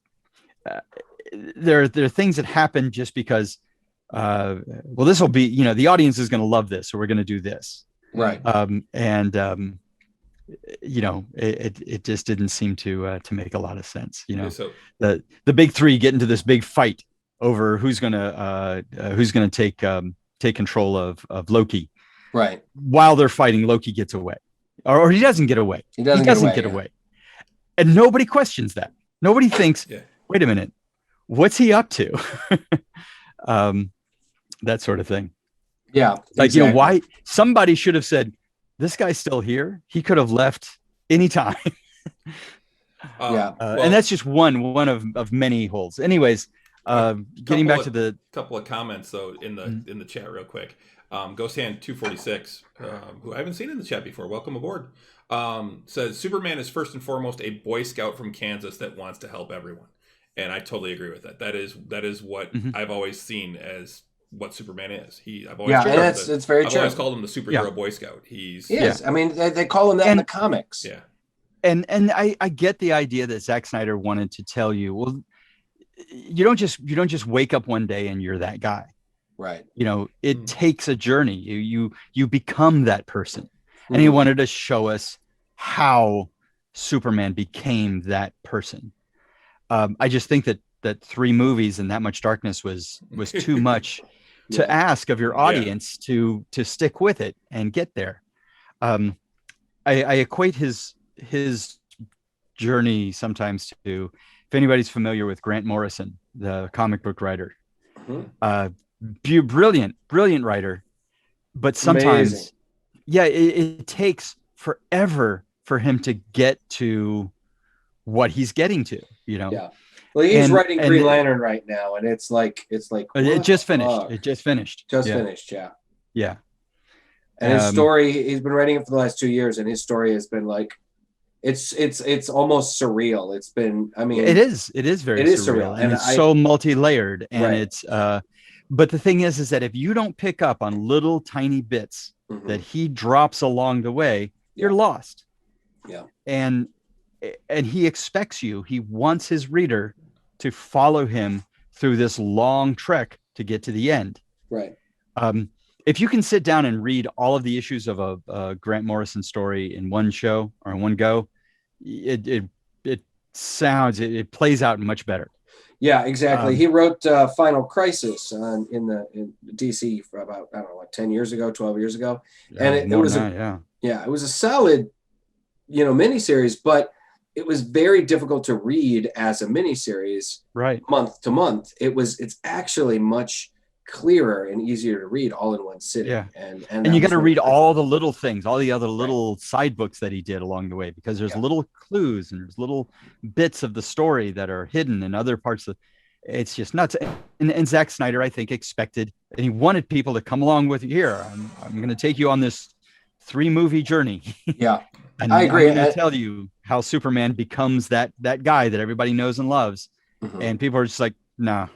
there are things that happen just because. This will be the audience is going to love this, so we're going to do this, right? It just didn't seem to make a lot of sense. So the big three get into this big fight over who's gonna take control of Loki. Right. While they're fighting, Loki gets away, or he doesn't get away. He doesn't get away. And nobody questions that. Nobody thinks, wait a minute, what's he up to? That sort of thing. Yeah. Like, why somebody should have said, this guy's still here. He could have left anytime. And that's just one of many holes. Anyways, getting back to the couple of comments though in the chat real quick. Ghost Hand 246, who I haven't seen in the chat before. Welcome aboard. Says Superman is first and foremost a Boy Scout from Kansas that wants to help everyone. And I totally agree with that. That is what I've always seen as what Superman is. It's very true. I've always called him the superhero Boy Scout. He is. I mean, they call him that in the comics. Yeah. and I get the idea that Zack Snyder wanted to tell you, well, you don't just wake up one day and you're that guy. Right. It takes a journey. You become that person. And he wanted to show us how Superman became that person. I just think that 3 movies and that much darkness was too much to ask of your audience to stick with it and get there. I equate his journey sometimes to, if anybody's familiar with Grant Morrison, the comic book writer, brilliant writer, but sometimes, it takes forever for him to get to what he's getting to, Yeah. Well, he's writing Green Lantern right now, and it's like it just finished. It just finished. Finished. Yeah. Yeah. And his story, he's been writing it for the last 2 years, and his story has been like, it's almost surreal. It's been, I mean, it is very surreal, and it's so multi-layered, and it's but the thing is that if you don't pick up on little tiny bits that he drops along the way, you're lost. Yeah. And he expects you, he wants his reader to follow him through this long trek to get to the end. Right. If you can sit down and read all of the issues of a Grant Morrison story in one show or in one go, it plays out much better. Yeah, exactly. He wrote Final Crisis in DC for about, I don't know, like 10 years ago, 12 years ago. And it was it was a solid, miniseries, but it was very difficult to read as a miniseries, right, month to month. It's actually much clearer and easier to read all in one sitting. Yeah. And you got to read all the little things, all the other little side books that he did along the way, because there's little clues and there's little bits of the story that are hidden in other parts of it's just nuts. And Zack Snyder, I think, expected, and he wanted people to come along with you. Here, I'm going to take you on this 3-movie journey. Yeah. And I agree. I'm going to tell you how Superman becomes that guy that everybody knows and loves. And people are just like, no,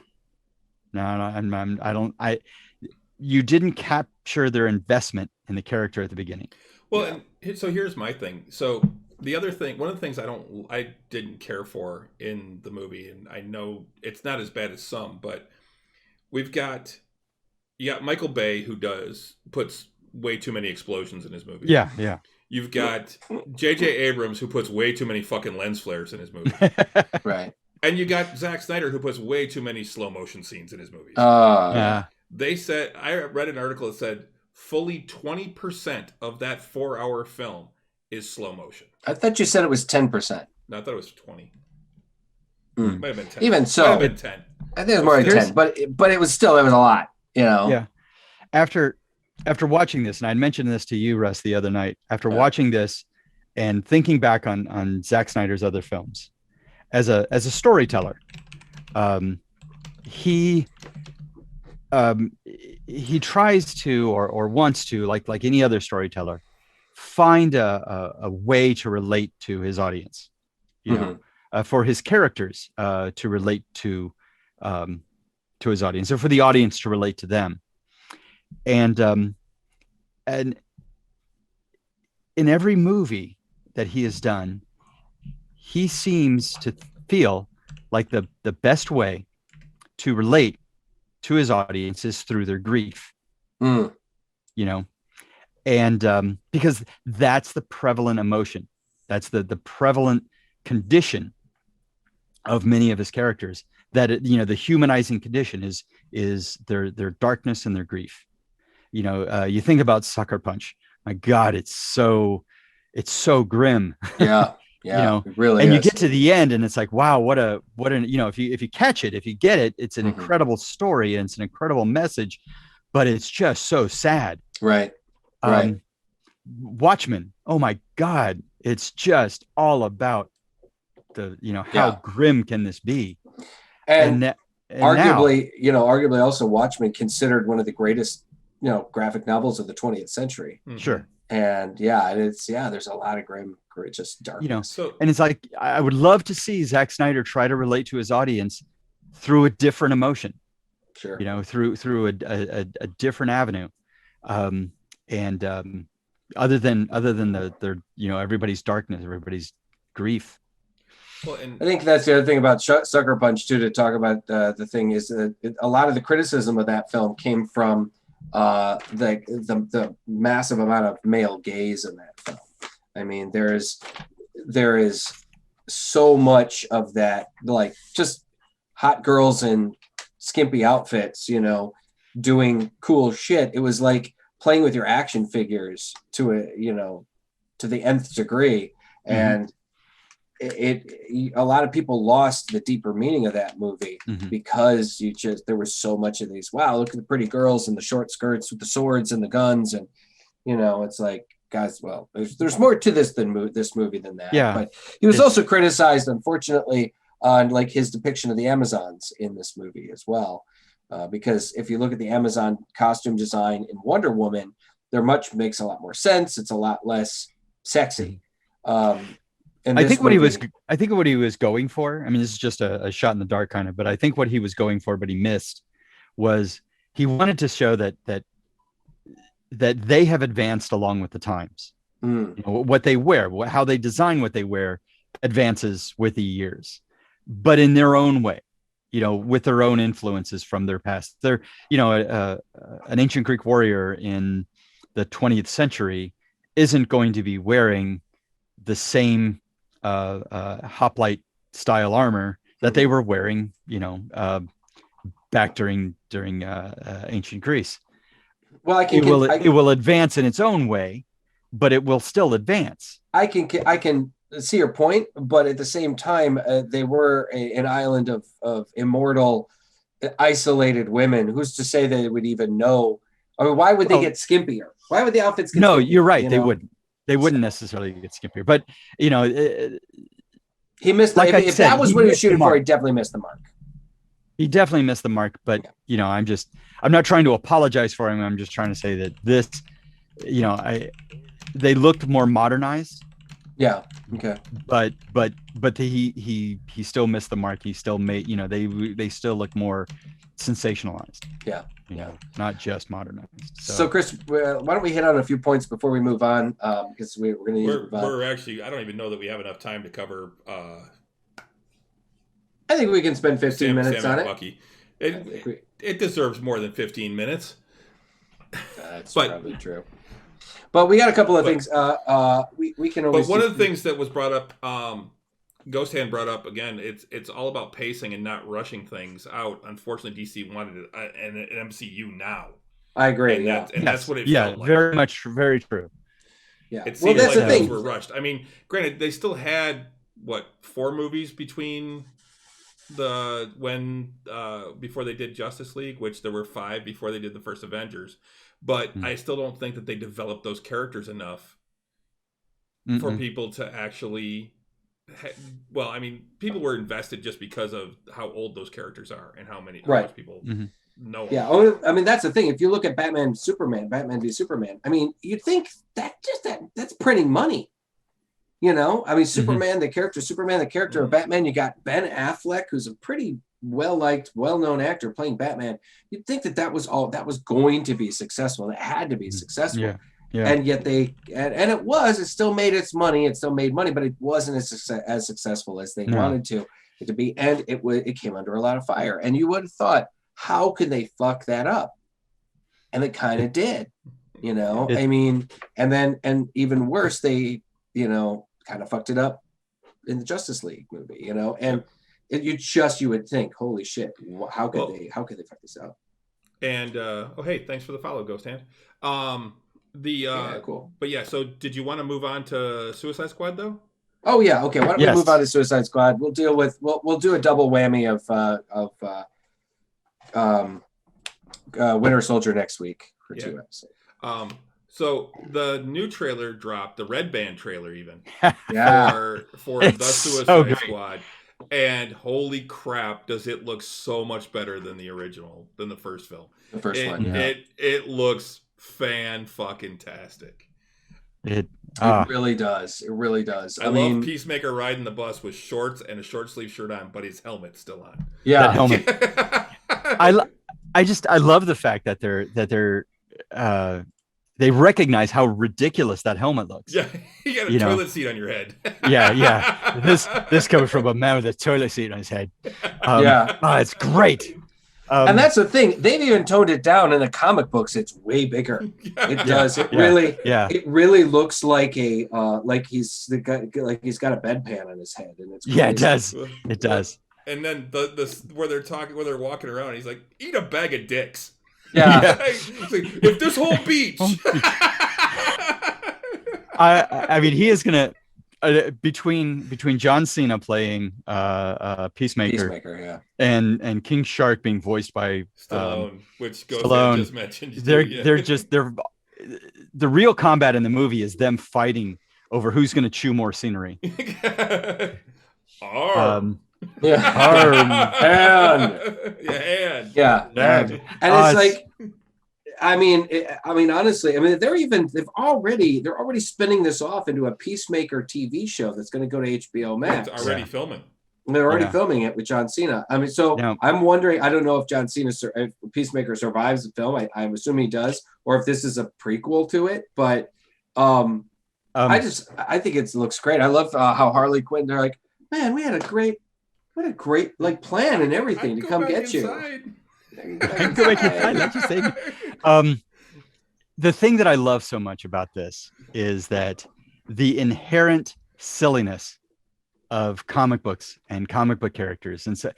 you didn't capture their investment in the character at the beginning. Well, and so here's my thing. So the other thing, one of the things I didn't care for in the movie, and I know it's not as bad as some, but you got Michael Bay, who puts way too many explosions in his movie. Yeah. You've got J.J. Abrams, who puts way too many fucking lens flares in his movie. Right. And you got Zack Snyder, who puts way too many slow motion scenes in his movies. They said, I read an article that said fully 20% of that 4-hour film is slow motion. I thought you said it was 10%. No, I thought it was 20. Might have been 10. Even so, might have been 10. I think it was more like 10, but it was a lot, Yeah. After watching this, and I mentioned this to you, Russ, the other night, after watching this and thinking back on Zack Snyder's other films, as a storyteller, he tries to or wants to, like any other storyteller, find a way to relate to his audience, for his characters to relate to his audience, or for the audience to relate to them. And in every movie that he has done, he seems to feel like the best way to relate to his audience is through their grief. And because that's the prevalent emotion, that's the prevalent condition of many of his characters, that the humanizing condition is their darkness and their grief. You think about Sucker Punch. My God, it's so grim. Yeah, it really. And is. you get to the end, and it's like, wow, what an if you catch it, if you get it, it's an incredible story and it's an incredible message, but it's just so sad. Right. Watchmen. Oh my God, it's just all about how grim can this be? And arguably also Watchmen considered one of the greatest graphic novels of the 20th century. Sure. And there's a lot of grim, just darkness. And it's like, I would love to see Zack Snyder try to relate to his audience through a different emotion. Sure. Through a different avenue. Other than the everybody's darkness, everybody's grief. Well, and I think that's the other thing about Sucker Punch too. To talk about the thing is that a lot of the criticism of that film came from the massive amount of male gaze in that film. I mean, there is so much of that, like just hot girls in skimpy outfits, you know, doing cool shit. It was like playing with your action figures to the nth degree, and a lot of people lost the deeper meaning of that movie because there was so much of these, wow, look at the pretty girls in the short skirts with the swords and the guns, and you know, it's like, guys, well, there's more to this movie than that. Yeah, but he was also criticized, unfortunately, on like his depiction of the Amazons in this movie as well, because if you look at the Amazon costume design in Wonder Woman, makes a lot more sense. It's a lot less sexy. I think what he was going for, I mean, this is just a shot in the dark kind of, but I think what he was going for, but he missed, was he wanted to show that they have advanced along with the times. You know, what they wear, how they design what they wear advances with the years, but in their own way, you know, with their own influences from their past. They're, you know, an ancient Greek warrior in the 20th century isn't going to be wearing the same hoplite style armor that they were wearing, you know, back during ancient Greece. Well, it will advance in its own way, but it will still advance. I can see your point, but at the same time, they were an island of immortal, isolated women. Who's to say they would even know? I mean, why would they get skimpier? Why would the outfits get skimpier? You're right. They wouldn't necessarily get skimpier, but you know, he missed. Like if that was what he was shooting for, he definitely missed the mark. He definitely missed the mark, but you know, I'm not trying to apologize for him. I'm just trying to say that this, you know, they looked more modernized. Yeah. Okay. But he still missed the mark. He still made, you know, they still look more sensationalized. Yeah. You know, not just modernized. So Chris, why don't we hit on a few points before we move on? Because we're going to. We're actually. I don't even know that we have enough time to cover. I think we can spend 15 minutes on it. Bucky. It deserves more than 15 minutes. That's probably true. But we got a couple of things. We can always. But one of the things that was brought up, Ghost Hand brought up again. It's all about pacing and not rushing things out. Unfortunately, DC wanted an MCU now. I agree. And that's what it felt like. Very true. Yeah. It seemed like those were rushed. I mean, granted, they still had 4 movies between before they did Justice League, which there were 5 before they did the first Avengers. But I still don't think that they developed those characters enough for people to actually. Well, I mean, people were invested just because of how old those characters are and how much people know. Yeah, I mean, that's the thing. If you look at Batman v Superman, I mean, you'd think that's printing money. You know, I mean, Superman, the character of Batman. You got Ben Affleck, who's a pretty well-liked, well-known actor playing Batman. You'd think that was going to be successful. It had to be successful. Yeah. And yet it still made its money. It still made money, but it wasn't as successful as they wanted it to be. And it came under a lot of fire. And you would have thought, how could they fuck that up? And they kind of did, you know, I mean, and even worse, they, you know, kind of fucked it up in the Justice League movie, you know, and you would think, holy shit, how could they fuck this up? And hey, thanks for the follow, Ghost Hand. Cool. But yeah, so did you want to move on to Suicide Squad though? Oh yeah, okay. Why don't we move on to Suicide Squad? We'll do a double whammy of Winter Soldier next week for 2 episodes. So the new trailer dropped, the Red Band trailer even, for the Suicide Squad. And holy crap, does it look so much better than the first film. The first one, yeah. It looks fan-fucking-tastic. It really does. It really does. I love Peacemaker riding the bus with shorts and a short sleeve shirt on, but his helmet's still on. Yeah. That helmet. I love the fact that they recognize how ridiculous that helmet looks. Yeah, you got a toilet seat on your head. Yeah. This comes from a man with a toilet seat on his head. It's great. And that's the thing. They've even toned it down in the comic books. It's way bigger. It does. It really looks like like he's the guy, like he's got a bedpan on his head, and it's crazy. It does. It does. And then the where they're walking around, he's like, "Eat a bag of dicks." Yeah. If this whole beach. I mean, he is gonna between John Cena playing Peacemaker, and King Shark being voiced by Stallone, which goes Stallone. Just mentioned. They're the real combat in the movie is them fighting over who's going to chew more scenery. Arm. And it's like, I mean, honestly, they're already spinning this off into a Peacemaker TV show that's going to go to HBO Max. It's already filming. They're already filming it with John Cena. I mean, I'm wondering. I don't know if if Peacemaker survives the film. I'm assuming he does, or if this is a prequel to it. But I think it looks great. I love how Harley Quinn. They're like, man, we had a great like plan and everything to come get you. Go back inside. Let you save me. The thing that I love so much about this is that the inherent silliness of comic books and comic book characters, and so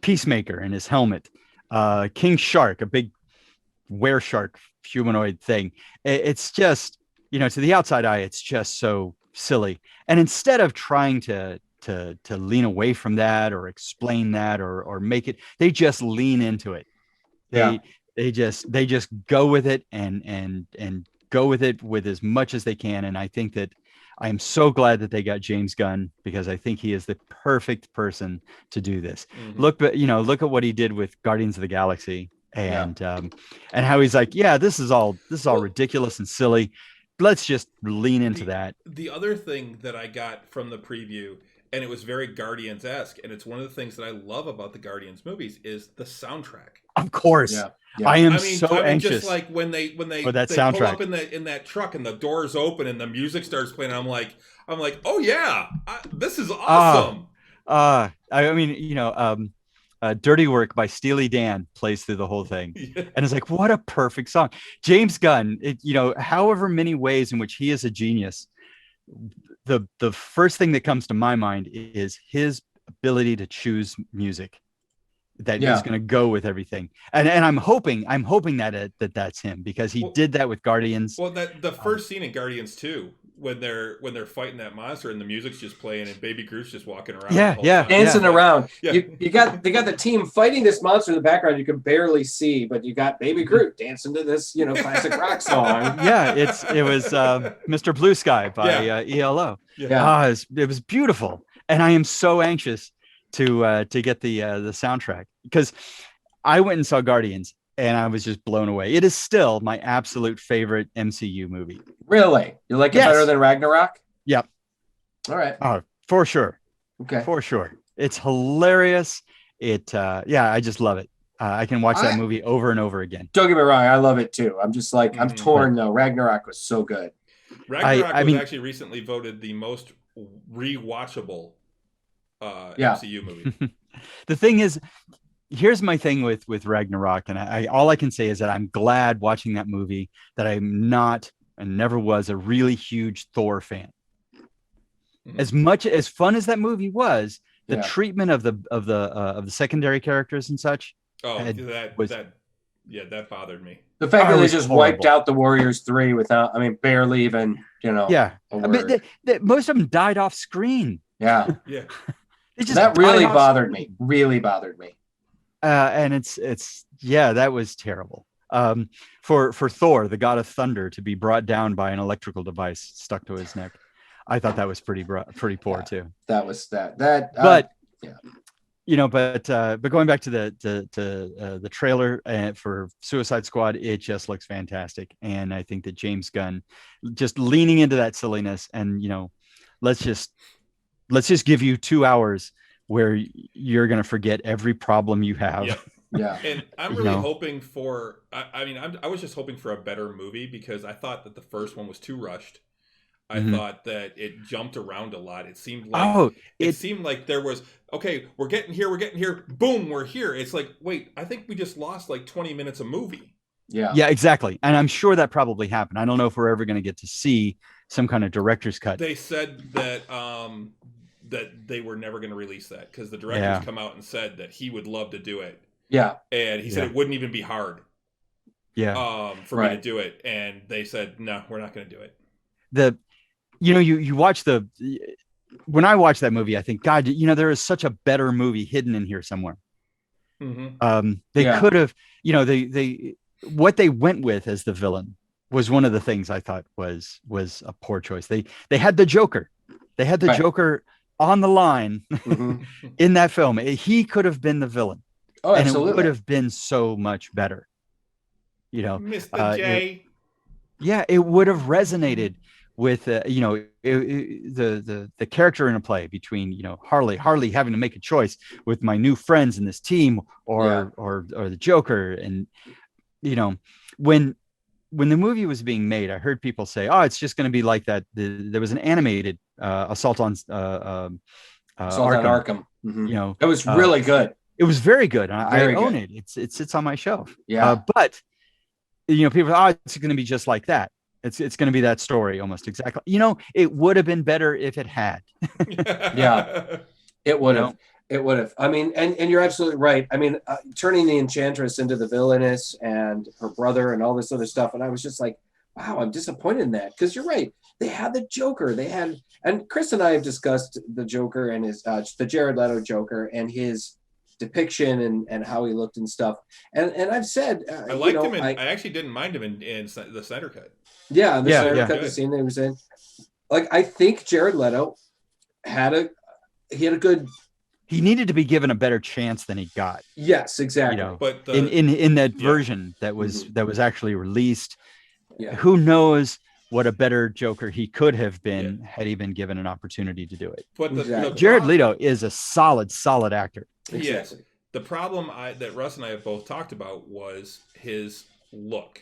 Peacemaker and his helmet, King Shark, a big were-shark humanoid thing. It's just to the outside eye, it's just so silly. And instead of trying to lean away from that or explain that or make it, they just lean into it. They just go with it and go with it with as much as they can. And I think that I am so glad that they got James Gunn, because I think he is the perfect person to do this. Mm-hmm. Look at what he did with Guardians of the Galaxy and how he's like, this is all ridiculous and silly. Let's just lean into that. The other thing that I got from the preview, and it was very Guardians-esque, and it's one of the things that I love about the Guardians movies, is the soundtrack. Of course. Yeah. I am so anxious. Just like when they for that they soundtrack. pull up in that truck and the doors open and the music starts playing, I'm like, oh yeah, this is awesome. Dirty Work by Steely Dan plays through the whole thing. And it's like, what a perfect song. James Gunn, however many ways in which he is a genius, the first thing that comes to my mind is his ability to choose music that is going to go with everything. And I'm hoping that that's him, because he did that with Guardians. Well, the first scene in Guardians 2, when they're fighting that monster and the music's just playing and Baby Groot's just walking around, dancing around. They got the team fighting this monster in the background you can barely see, but you got Baby Groot dancing to this classic rock song. It was Mr. Blue Sky by ELO. It was beautiful, and I am so anxious to get the soundtrack, because I went and saw Guardians and I was just blown away. It is still my absolute favorite MCU movie. Really? You like it better than Ragnarok? Yep. All right. Oh, for sure. Okay. For sure. It's hilarious. I just love it. I can watch that movie over and over again. Don't get me wrong, I love it too. I'm just like, I'm torn though. Ragnarok was so good. Ragnarok was actually recently voted the most rewatchable MCU movie. The thing is, here's my thing with Ragnarok, and all I can say is that I'm glad watching that movie that I'm not and never was a really huge Thor fan. Mm-hmm. As fun as that movie was, the treatment of the secondary characters and such. That bothered me. The fact that they just wiped out the Warriors 3 without, barely even, a word. Most of them died off screen. Yeah. Yeah. That really bothered me. Really bothered me. And that was terrible. For Thor, the god of thunder, to be brought down by an electrical device stuck to his neck, I thought that was pretty poor too. That was that. But going back to the trailer for Suicide Squad, it just looks fantastic, and I think that James Gunn just leaning into that silliness, and let's just give you 2 hours where you're going to forget every problem you have. Yep. Yeah. And I'm really hoping for. I was just hoping for a better movie because I thought that the first one was too rushed. I thought that it jumped around a lot. It seemed like it seemed like there was we're getting here, boom, we're here. It's like, wait, I think we just lost like 20 minutes of movie. Yeah, exactly. And I'm sure that probably happened. I don't know if we're ever going to get to see some kind of director's cut. They said that that they were never going to release that because the director's come out and said that he would love to do it. Yeah. And he said it wouldn't even be hard. Yeah. For me to do it. And they said, no, we're not going to do it. You watch when I watch that movie, I think, God, there is such a better movie hidden in here somewhere. They could have, what they went with as the villain was one of the things I thought was a poor choice. They had the Joker. They had the Joker on the line in that film. He could have been the villain. Oh, and absolutely. it would have been so much better. Mr. J. It would have resonated with the character in a play between Harley having to make a choice with my new friends in this team or the Joker. And when the movie was being made, I heard people say, oh, it's just going to be like that. There was an animated Assault on Arkham. Mm-hmm. It was really good. It was very good. I own it. It sits on my shelf. But people, it's going to be just like that. It's going to be that story almost exactly. It would have been better if it had. It would have. It would have. I mean, and you're absolutely right. I mean, turning the Enchantress into the villainess and her brother and all this other stuff. And I was just like, wow, I'm disappointed in that. Because you're right. They had the Joker. And Chris and I have discussed the Joker and his, the Jared Leto Joker and his depiction and how he looked and stuff. And I've said, I liked him. I actually didn't mind him in the Snyder Cut. Yeah, Snyder Cut, the scene that he was in. Like, I think Jared Leto had a good. He needed to be given a better chance than he got. Yes, exactly. But in that version that was actually released, who knows what a better Joker he could have been had he been given an opportunity to do it. But Jared Leto is a solid actor. Exactly. Yes. The problem that Russ and I have both talked about was his look.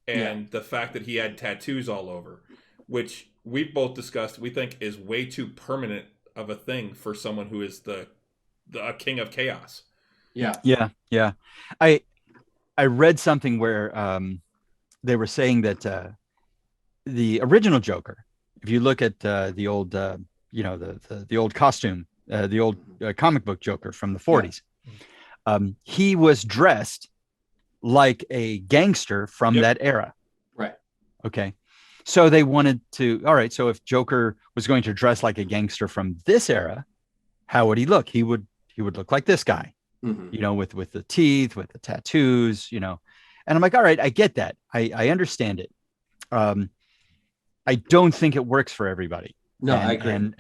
And the fact that he had tattoos all over, which we both discussed, we think is way too permanent of a thing for someone who is the king of chaos. Yeah. I read something where they were saying that the original Joker, if you look at the old the old costume, the old comic book Joker from the 40s, he was dressed like a gangster from that era. Right. Okay. So they wanted to, all right, so if Joker was going to dress like a gangster from this era, how would he look? He would look like this guy, with the teeth, with the tattoos, And I'm like, all right, I get that. I understand it. I don't think it works for everybody. No, I agree.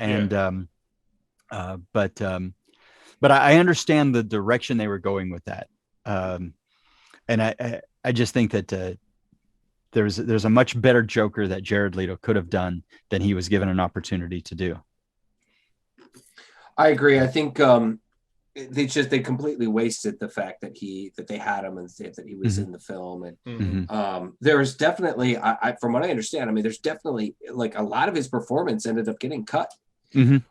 But I understand the direction they were going with that. And I just think that there's a much better Joker that Jared Leto could have done than he was given an opportunity to do. I agree. I think they completely wasted the fact that they had him and that he was in the film. And there's definitely, from what I understand, I mean, there's definitely like a lot of his performance ended up getting cut.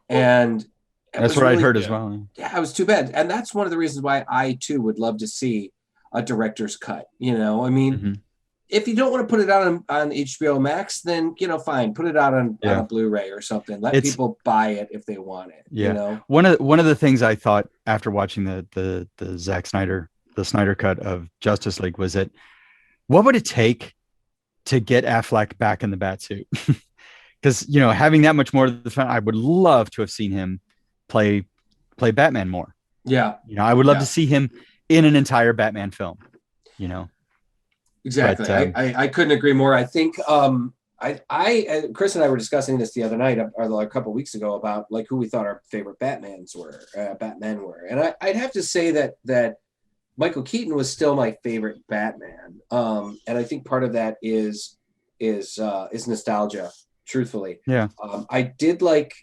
And that's what I heard as well. Yeah, it was too bad. And that's one of the reasons why I too would love to see a director's cut. I mean, if you don't want to put it out on HBO Max, then fine, put it out on a Blu-ray or something. Let people buy it if they want it. Yeah. One of the things I thought after watching the Zack Snyder, the Snyder Cut of Justice League was that what would it take to get Affleck back in the Batsuit? Because having that much more of the fun, I would love to have seen him play Batman more. Yeah. I would love to see him in an entire Batman film. Exactly. But, I couldn't agree more. I think Chris and I were discussing this the other night or a couple of weeks ago about like who we thought our favorite Batmen were. And I'd have to say that Michael Keaton was still my favorite Batman. And I think part of that is nostalgia, truthfully. Yeah. I did like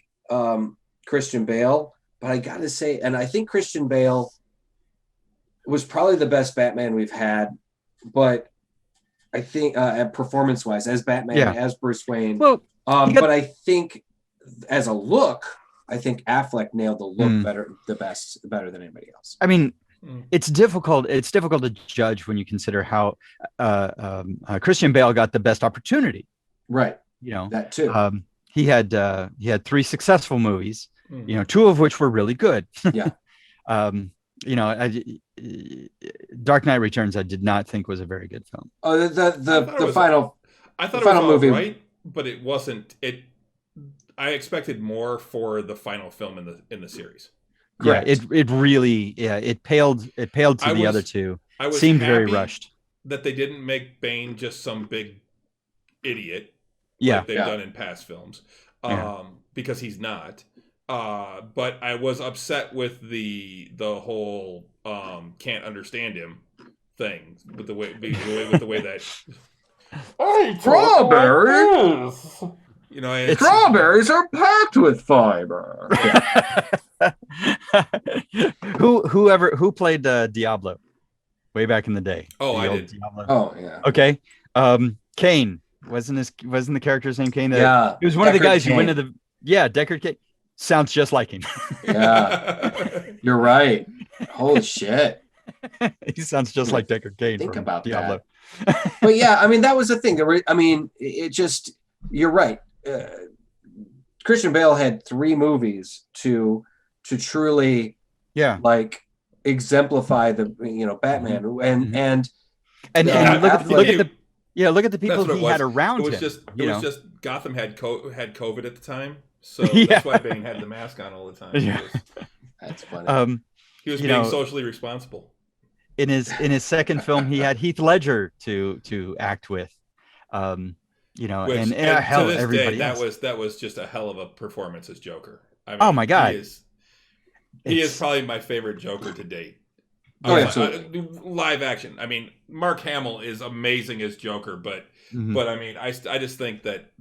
Christian Bale, but I got to say, and I think Christian Bale was probably the best Batman we've had, but I think performance-wise, as Batman, as Bruce Wayne. Well, but I think as a look, I think Affleck nailed the look better than anybody else. I mean, it's difficult. It's difficult to judge when you consider how Christian Bale got the best opportunity. Right. You know, that too. He had 3 successful movies, you know, 2 of which were really good. Yeah. You know, Dark Knight Returns, I did not think was a very good film. Oh, the final. I thought final it was movie, right, but it wasn't. I expected more for the final film in the series. Correct. Yeah, it really it paled to the other two. I was seemed very rushed. That they didn't make Bane just some big idiot. Yeah, like they've done in past films, because he's not. But I was upset with the whole can't understand him thing with the way that strawberry. You know, strawberries are packed with fiber. Who played Diablo way back in the day? Oh, I did. Diablo. Oh, yeah. Okay. Kane wasn't the character's name Kane? Yeah. He was one of the guys who went to the Deckard Kane. Sounds just like him. Yeah. You're right. Holy shit. He sounds just like Deckard Kane. Think about Diablo. that. But yeah, I mean, that was the thing. I mean, it just, you're right. Christian Bale had 3 movies to truly like exemplify the Batman and look at the people he had around him. It was just Gotham had COVID at the time, so that's why Bane had the mask on all the time. Yeah. That's funny. He was being socially responsible. In his second film, he had Heath Ledger to act with. Which, and hell, to this everybody day, else. that was just a hell of a performance as Joker. I mean, oh my god, he is probably my favorite Joker to date. Live action. I mean, Mark Hamill is amazing as Joker, but I mean, I just think that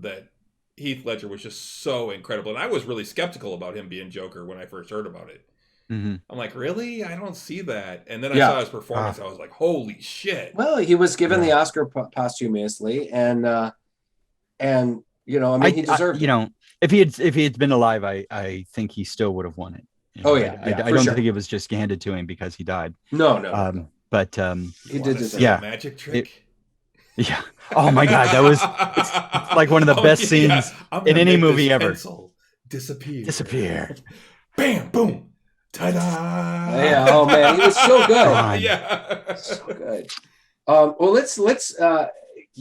Heath Ledger was just so incredible, and I was really skeptical about him being Joker when I first heard about it. I'm like, really? I don't see that. And then I saw his performance. I was like, holy shit. Well, he was given the Oscar posthumously, and I mean, he deserved. If he had been alive, I think he still would have won it. I don't think it was just handed to him because he died. No. But he did this magic trick. Oh my god, it's like one of the best scenes in any movie ever. Disappear. Bam, boom. Ta-da! Yeah. Oh man, he was so good. Yeah, so good. Well, let's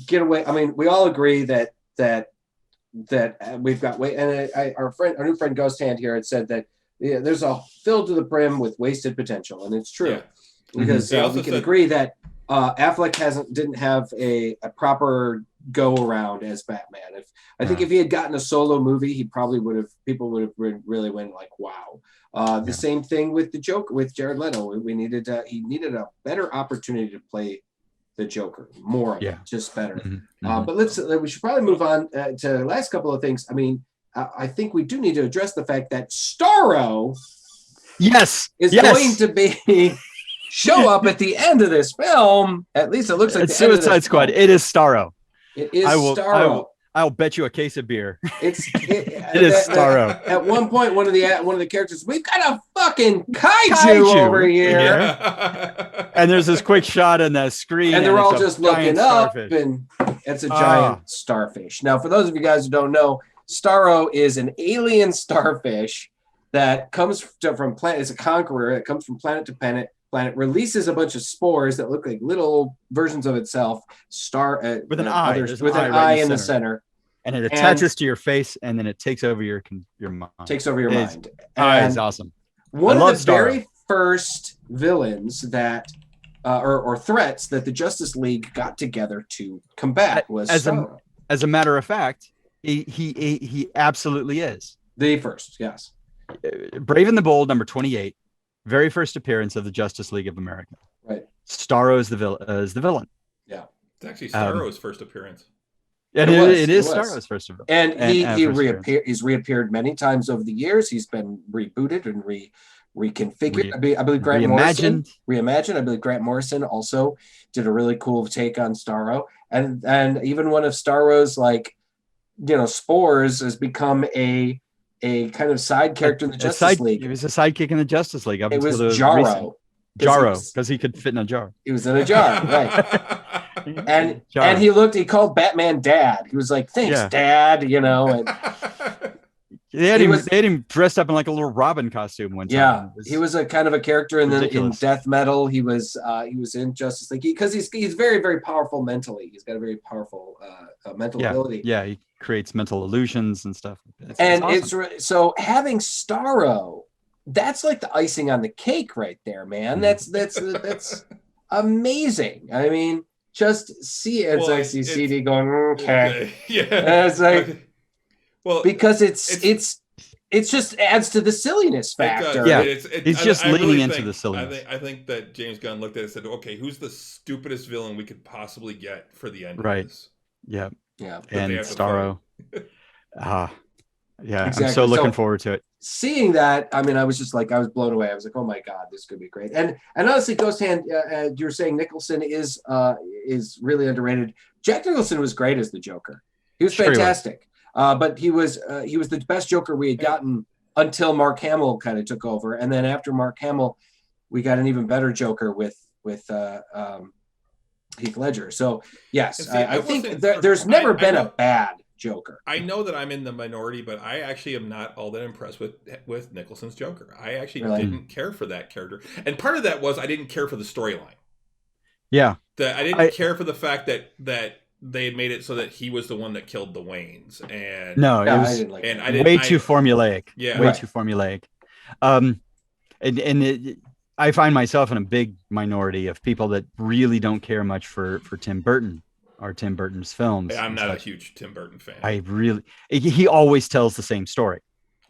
get away. I mean, we all agree that we've got and our new friend Ghost Hand here had said that there's a filled to the brim with wasted potential, and it's true because we can agree that Affleck didn't have a proper go around as Batman. If he had gotten a solo movie, people would have really went like, wow. The same thing with the Joker, with Jared Leto. He needed a better opportunity to play the Joker, more of it, just better. But we should probably move on to the last couple of things. I mean, I think we do need to address the fact that Starro is going to be show up at the end of this film. At least it looks like it's Suicide Squad. It is Starro. It is Starro. I'll bet you a case of beer. It is Starro. At one point, one of the characters, we've got a fucking kaiju over here. Yeah. And there's this quick shot on the screen, and they're all just looking up, and it's a giant starfish. Now, for those of you guys who don't know, Starro is an alien starfish that comes from planet. It's a conqueror that comes from planet to planet. Releases a bunch of spores that look like little versions of itself. With an eye, with an eye in the center. And it attaches to your face, and then it takes over your mind. Takes over your mind. It's awesome. One of the very first villains that, or threats that the Justice League got together to combat was Starro. As a matter of fact, he absolutely is the first. Yes. Brave and the Bold, number 28, very first appearance of the Justice League of America. Right. Starro is the villain. Yeah. It's actually Starro's first appearance. And it is Starro's first of all. And he reappeared. He's reappeared many times over the years. He's been rebooted and reconfigured. I believe Grant Morrison reimagined. I believe Grant Morrison also did a really cool take on Starro, and even one of Starro's spores has become a kind of side character in the Justice League. He was a sidekick in the Justice League. It was Jarro. Because he could fit in a jar. He was in a jar, right? And he called Batman Dad. He was like, "Thanks, Dad," And they had him dressed up in like a little Robin costume one time. Yeah, he was a kind of a character in Death Metal. He was in Justice League because he's very, very powerful mentally. He's got a very powerful mental ability. Yeah, he creates mental illusions and stuff. It's awesome. So having Starro, that's like the icing on the cake right there, man. That's amazing. I mean, just see it. It's like CD going, okay. Yeah. And it's like, because it's just adds to the silliness factor. Yeah, he's just leaning into the silliness. I think that James Gunn looked at it and said, okay, who's the stupidest villain we could possibly get for the end of this? Yeah. Yeah. And Starro. Yeah, exactly. I'm so looking forward to it. Seeing that, I mean, I was blown away. I was like, oh my God, this could be great. And honestly, Ghost Hand, you were saying Nicholson is really underrated. Jack Nicholson was great as the Joker. He was fantastic. But he was the best Joker we had gotten until Mark Hamill kind of took over. And then after Mark Hamill, we got an even better Joker with Heath Ledger. So yes, I think there's never been a bad Joker. I know that I'm in the minority, but I actually am not all that impressed with Nicholson's Joker. I actually didn't care for that character, and part of that was I didn't care for the storyline. Yeah, I didn't care for the fact that they had made it so that he was the one that killed the Waynes, and way too formulaic. Yeah, way too formulaic. I find myself in a big minority of people that really don't care much for Tim Burton. Or Tim Burton's films. I'm not a huge Tim Burton fan. He always tells the same story.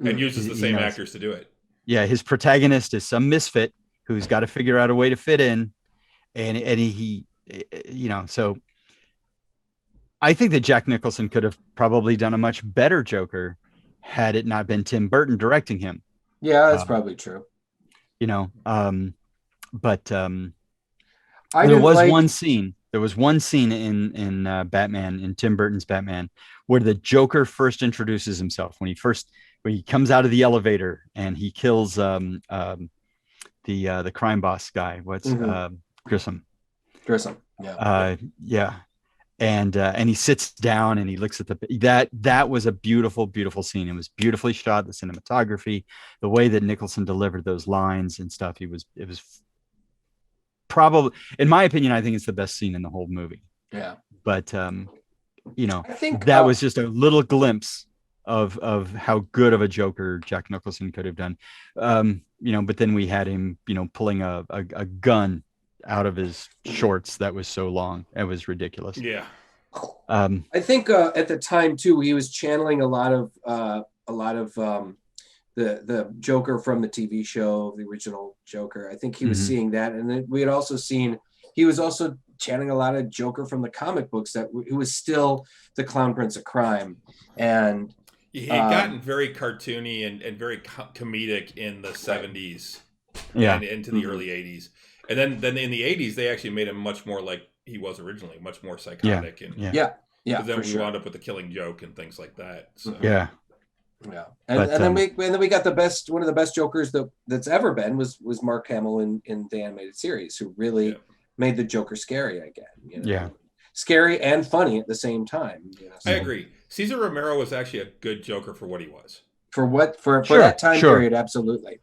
And uses the same actors to do it. Yeah, his protagonist is some misfit who's got to figure out a way to fit in. And he so I think that Jack Nicholson could have probably done a much better Joker had it not been Tim Burton directing him. Yeah, that's probably true. But there was one scene in Batman, in Tim Burton's Batman, where the Joker first introduces himself when he comes out of the elevator and he kills the crime boss guy. Grissom. Yeah. And he sits down and he looks at that was a beautiful, beautiful scene. It was beautifully shot, the cinematography, the way that Nicholson delivered those lines and stuff. It was probably, in my opinion, I think it's the best scene in the whole movie. Yeah. But I think that was just a little glimpse of how good of a Joker Jack Nicholson could have done. But then we had him, pulling a gun out of his shorts that was so long. It was ridiculous. Yeah. I think at the time too, he was channeling a lot of the Joker from the TV show, the original Joker. I think he was seeing that, and then we had also seen he was also channeling a lot of Joker from the comic books who was still the Clown Prince of Crime, and he had gotten very cartoony and very comedic in the 70s, and into the early 80s, and then in the 80s they actually made him much more like he was originally, much more psychotic, and then we wound up with the Killing Joke and things like that. So. Yeah. And then we got one of the best Jokers that's ever been was Mark Hamill in the animated series, who really made the Joker scary again. Scary and funny at the same time. I agree. Cesar Romero was actually a good Joker for what he was. For that time period, absolutely.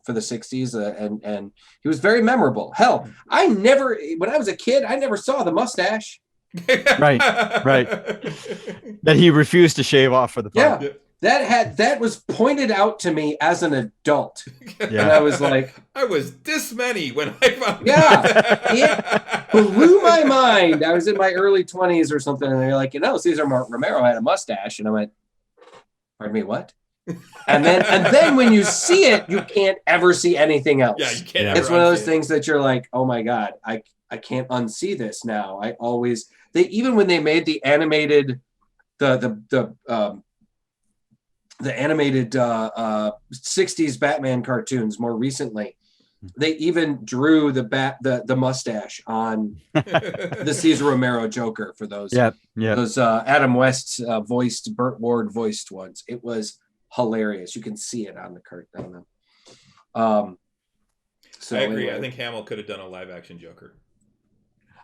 For the 60s, and he was very memorable. Hell, when I was a kid, I never saw the mustache. right. That he refused to shave off for the part. Yeah. That was pointed out to me as an adult. And I was like, I was this many when I found it blew my mind. I was in my early 20s or something, and they're like, Cesar Romero had a mustache, and I went, pardon me, what? And then when you see it, you can't ever see anything else. Yeah, you can't. It's one of those things that you're like, oh my God, I can't unsee this now. Even when they made the animated the the animated 60s Batman cartoons more recently, they even drew the mustache on the Cesar Romero Joker for those. Those Adam West voiced, Burt Ward voiced ones. It was hilarious. You can see it on the cartoon. So I agree. anyway. I think Hamill could have done a live action Joker.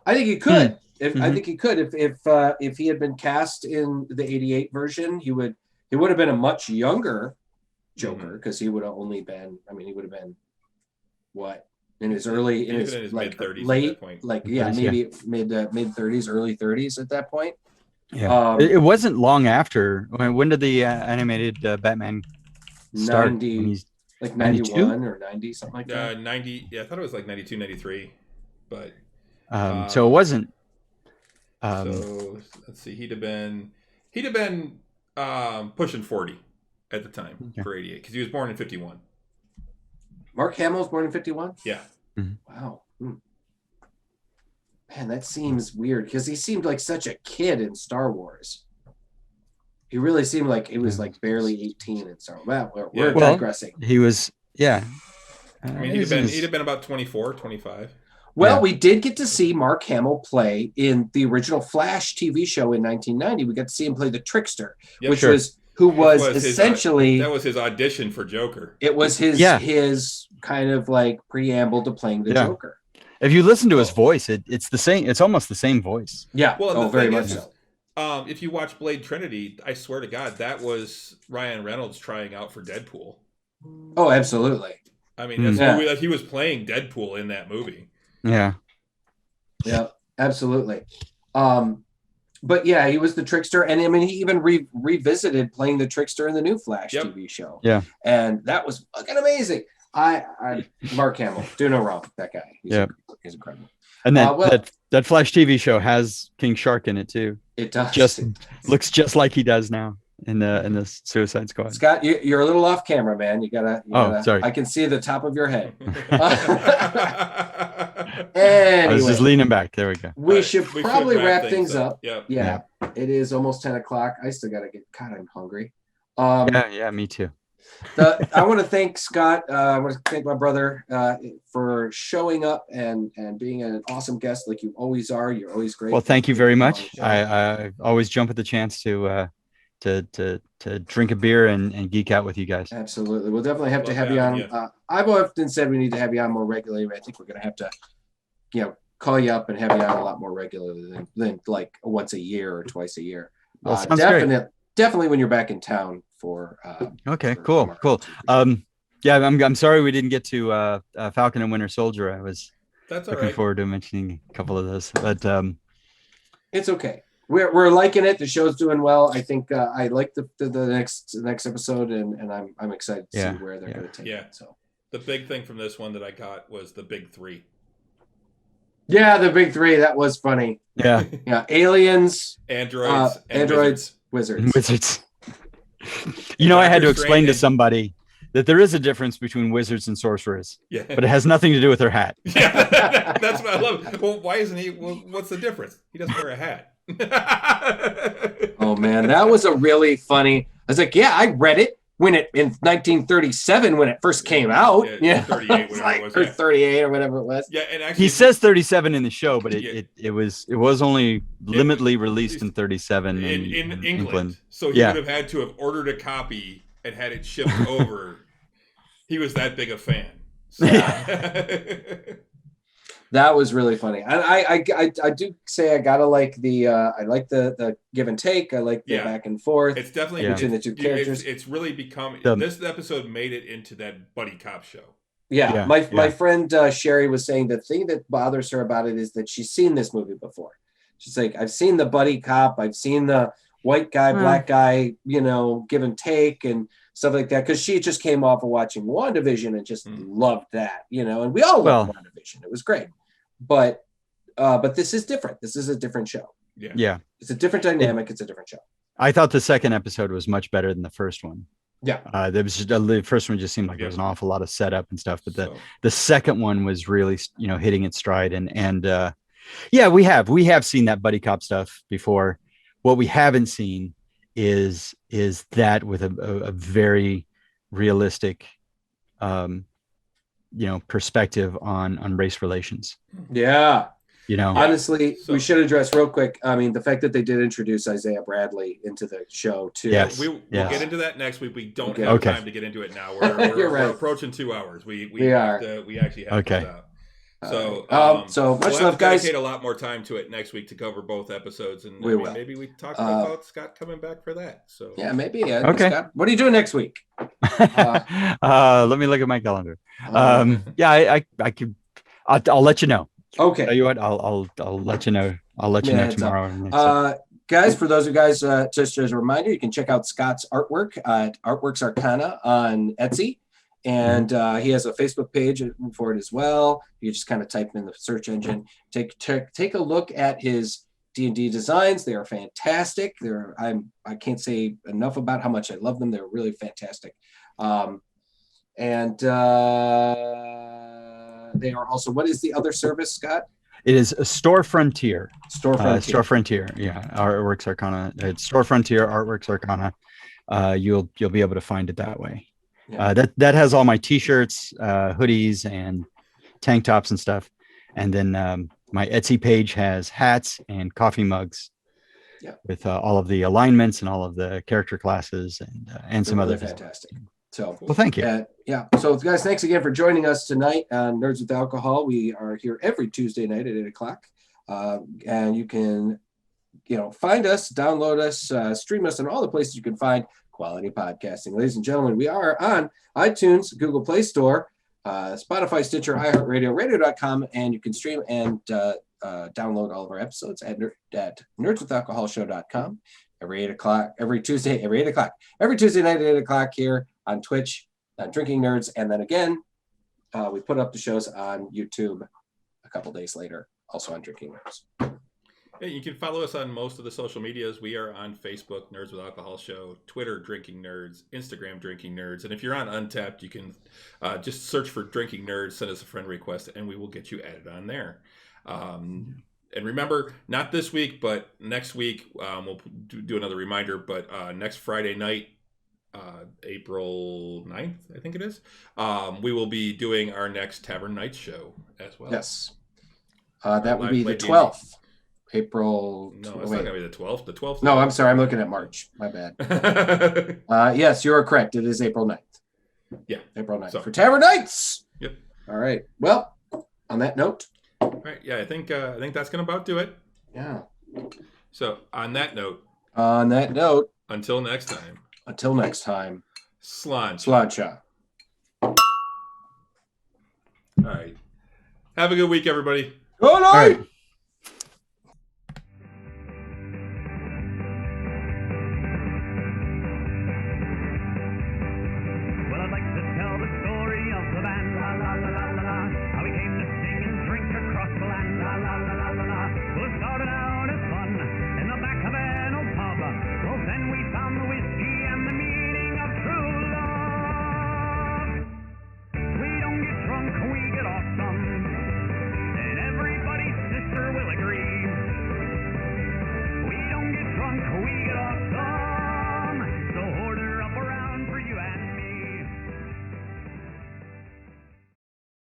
I think he could. I think he could if he had been cast in the '88 version, he would have been a much younger Joker because he would have only been. I mean, he would have been what in his like mid-30s late, at that point. like maybe mid 30s, early 30s at that point. Yeah, it wasn't long after. When did the animated Batman start? 90, like 91 or 90, something like that. 90. Yeah, I thought it was like 92, 93, but. So it wasn't. So let's see. He'd have been pushing 40 at the time for 88 because he was born in 51. Mark Hamill was born in 51? Yeah. Wow. Man, that seems weird because he seemed like such a kid in Star Wars. He really seemed like he was like barely 18 in Star Wars. Well, we're digressing. He was, I mean, he'd have been about 24, 25. Well, we did get to see Mark Hamill play in the original Flash TV show in 1990. We got to see him play the Trickster, which was essentially that was his audition for Joker. It was his kind of like preamble to playing the Joker. If you listen to his voice, it's the same. It's almost the same voice. Yeah. Well, very much so. If you watch Blade Trinity, I swear to God, that was Ryan Reynolds trying out for Deadpool. Oh, absolutely. I mean, that's the movie that he was playing Deadpool in that movie. Yeah, absolutely. But yeah, he was the Trickster, and I mean, he even revisited playing the Trickster in the new Flash TV show. Yeah, and that was fucking amazing. Mark Hamill, do no wrong. That guy, he's incredible. And then that Flash TV show has King Shark in it too. It does. Just looks just like he does now in the Suicide Squad. Scott, you're a little off camera, man. You gotta. Sorry. I can see the top of your head. Anyway, I was just leaning back. There we go. We should probably wrap things up. Yep. Yeah. It is almost 10 o'clock. I still gotta get. God, I'm hungry. Me too. I want to thank Scott. I want to thank my brother for showing up and being an awesome guest like you always are. You're always great. Well, thank you very much. I always jump at the chance to drink a beer and geek out with you guys. Absolutely. We'll definitely have to have you on. I've often said we need to have you on more regularly. I think we're going to have to, call you up and have you on a lot more regularly than like once a year or twice a year. Well, sounds great. Definitely when you're back in town for. Cool. I'm sorry we didn't get to Falcon and Winter Soldier. I was looking forward to mentioning a couple of those, but it's okay. We're liking it. The show's doing well. I think I like the next episode, and I'm excited to see where they're going to take it. So the big thing from this one that I got was the big three. Yeah, the big three. That was funny. Yeah. Aliens, androids, wizards. I had to explain to somebody that there is a difference between wizards and sorcerers. Yeah. But it has nothing to do with their hat. Yeah, that's what I love. Well, why isn't he? Well, what's the difference? He doesn't wear a hat. Oh man, that was a really funny. I was like, I read it in 1937 when it first came out. 38, whatever it was. Or 38 or whatever it was. Yeah, and actually, he says 37 in the show, but it was only limitedly released in 37 in England. So he would have had to have ordered a copy and had it shipped over. He was that big a fan. So. That was really funny. And I do say I gotta like I like the give and take. I like the back and forth. It's definitely between the two characters. It's really become this episode made it into that buddy cop show. Yeah. My friend Sherry was saying the thing that bothers her about it is that she's seen this movie before. She's like, I've seen the buddy cop, I've seen the white guy, black guy, give and take and stuff like that. Because she just came off of watching WandaVision and just loved that, and we all loved WandaVision. It was great. But this is different. This is a different show. Yeah. It's a different dynamic. It's a different show. I thought the second episode was much better than the first one. Yeah. The first one just seemed like there was an awful lot of setup and stuff, but the second one was really, hitting its stride. And we have seen that buddy cop stuff before. What we haven't seen is that with a very realistic, perspective on race relations. Yeah. Honestly, So- we should address real quick. I mean, the fact that they did introduce Isaiah Bradley into the show too. Yes. We'll get into that next week. We don't Okay. have Okay. time to get into it now. We're right. approaching 2 hours. We are. actually have Okay. to stop. So, so much we'll love, guys. dedicate a lot more time to it next week to cover both episodes, and We will. maybe we talk about Scott coming back for that. So Yeah, maybe. Yeah. Okay. Scott, what are you doing next week? Let me look at my calendar. I could. I'll let you know. Okay. Tell you what, I'll let you know. I'll let you know tomorrow. Guys, for those of you guys, just as a reminder, you can check out Scott's artwork at Artworks Arcana on Etsy. And he has a Facebook page for it as well. You just kind of type in the search engine. Take a look at his D&D designs. They are fantastic. I can't say enough about how much I love them. They're really fantastic. And they are also, what is the other service, Scott? It is a Store Frontier. Store Frontier. Store Frontier. Yeah. Artworks Arcana. It's Store Frontier, Artworks Arcana. You'll be able to find it that way. Yeah. That has all my t-shirts, hoodies, and tank tops and stuff. And then my Etsy page has hats and coffee mugs. Yeah. With all of the alignments and all of the character classes and some other fantastic. So, well, thank you. Yeah. So, guys, thanks again for joining us tonight on Nerds with Alcohol. We are here every Tuesday night at 8:00, and you can, find us, download us, stream us, and all the places you can find quality podcasting. Ladies and gentlemen, we are on iTunes, Google Play Store, Spotify, Stitcher, iHeartRadio, radio.com, and you can stream and download all of our episodes at nerdswithalcoholshow.com every Tuesday night at 8:00 here on Twitch, Drinking Nerds, and then again, we put up the shows on YouTube a couple days later, also on Drinking Nerds. Hey, you can follow us on most of the social medias. We are on Facebook, Nerds with Alcohol Show, Twitter, Drinking Nerds, Instagram, Drinking Nerds. And if you're on Untapped, you can just search for Drinking Nerds, send us a friend request, and we will get you added on there. And remember, not this week, but next week, we'll do another reminder. But next Friday night, April 9th, I think it is, we will be doing our next Tavern Nights show as well. Yes. That would be the 12th. April. No, it's not going to be the 12th. The 12th. No, I'm sorry. I'm looking at March. My bad. Yes, you're correct. It is April 9th. Yeah. April 9th. So, for Tavern Nights. Yep. All right. Well, on that note. All right. Yeah, I think that's going to about do it. Yeah. So, on that note. Until next time. Slancha. All right. Have a good week, everybody. Good night.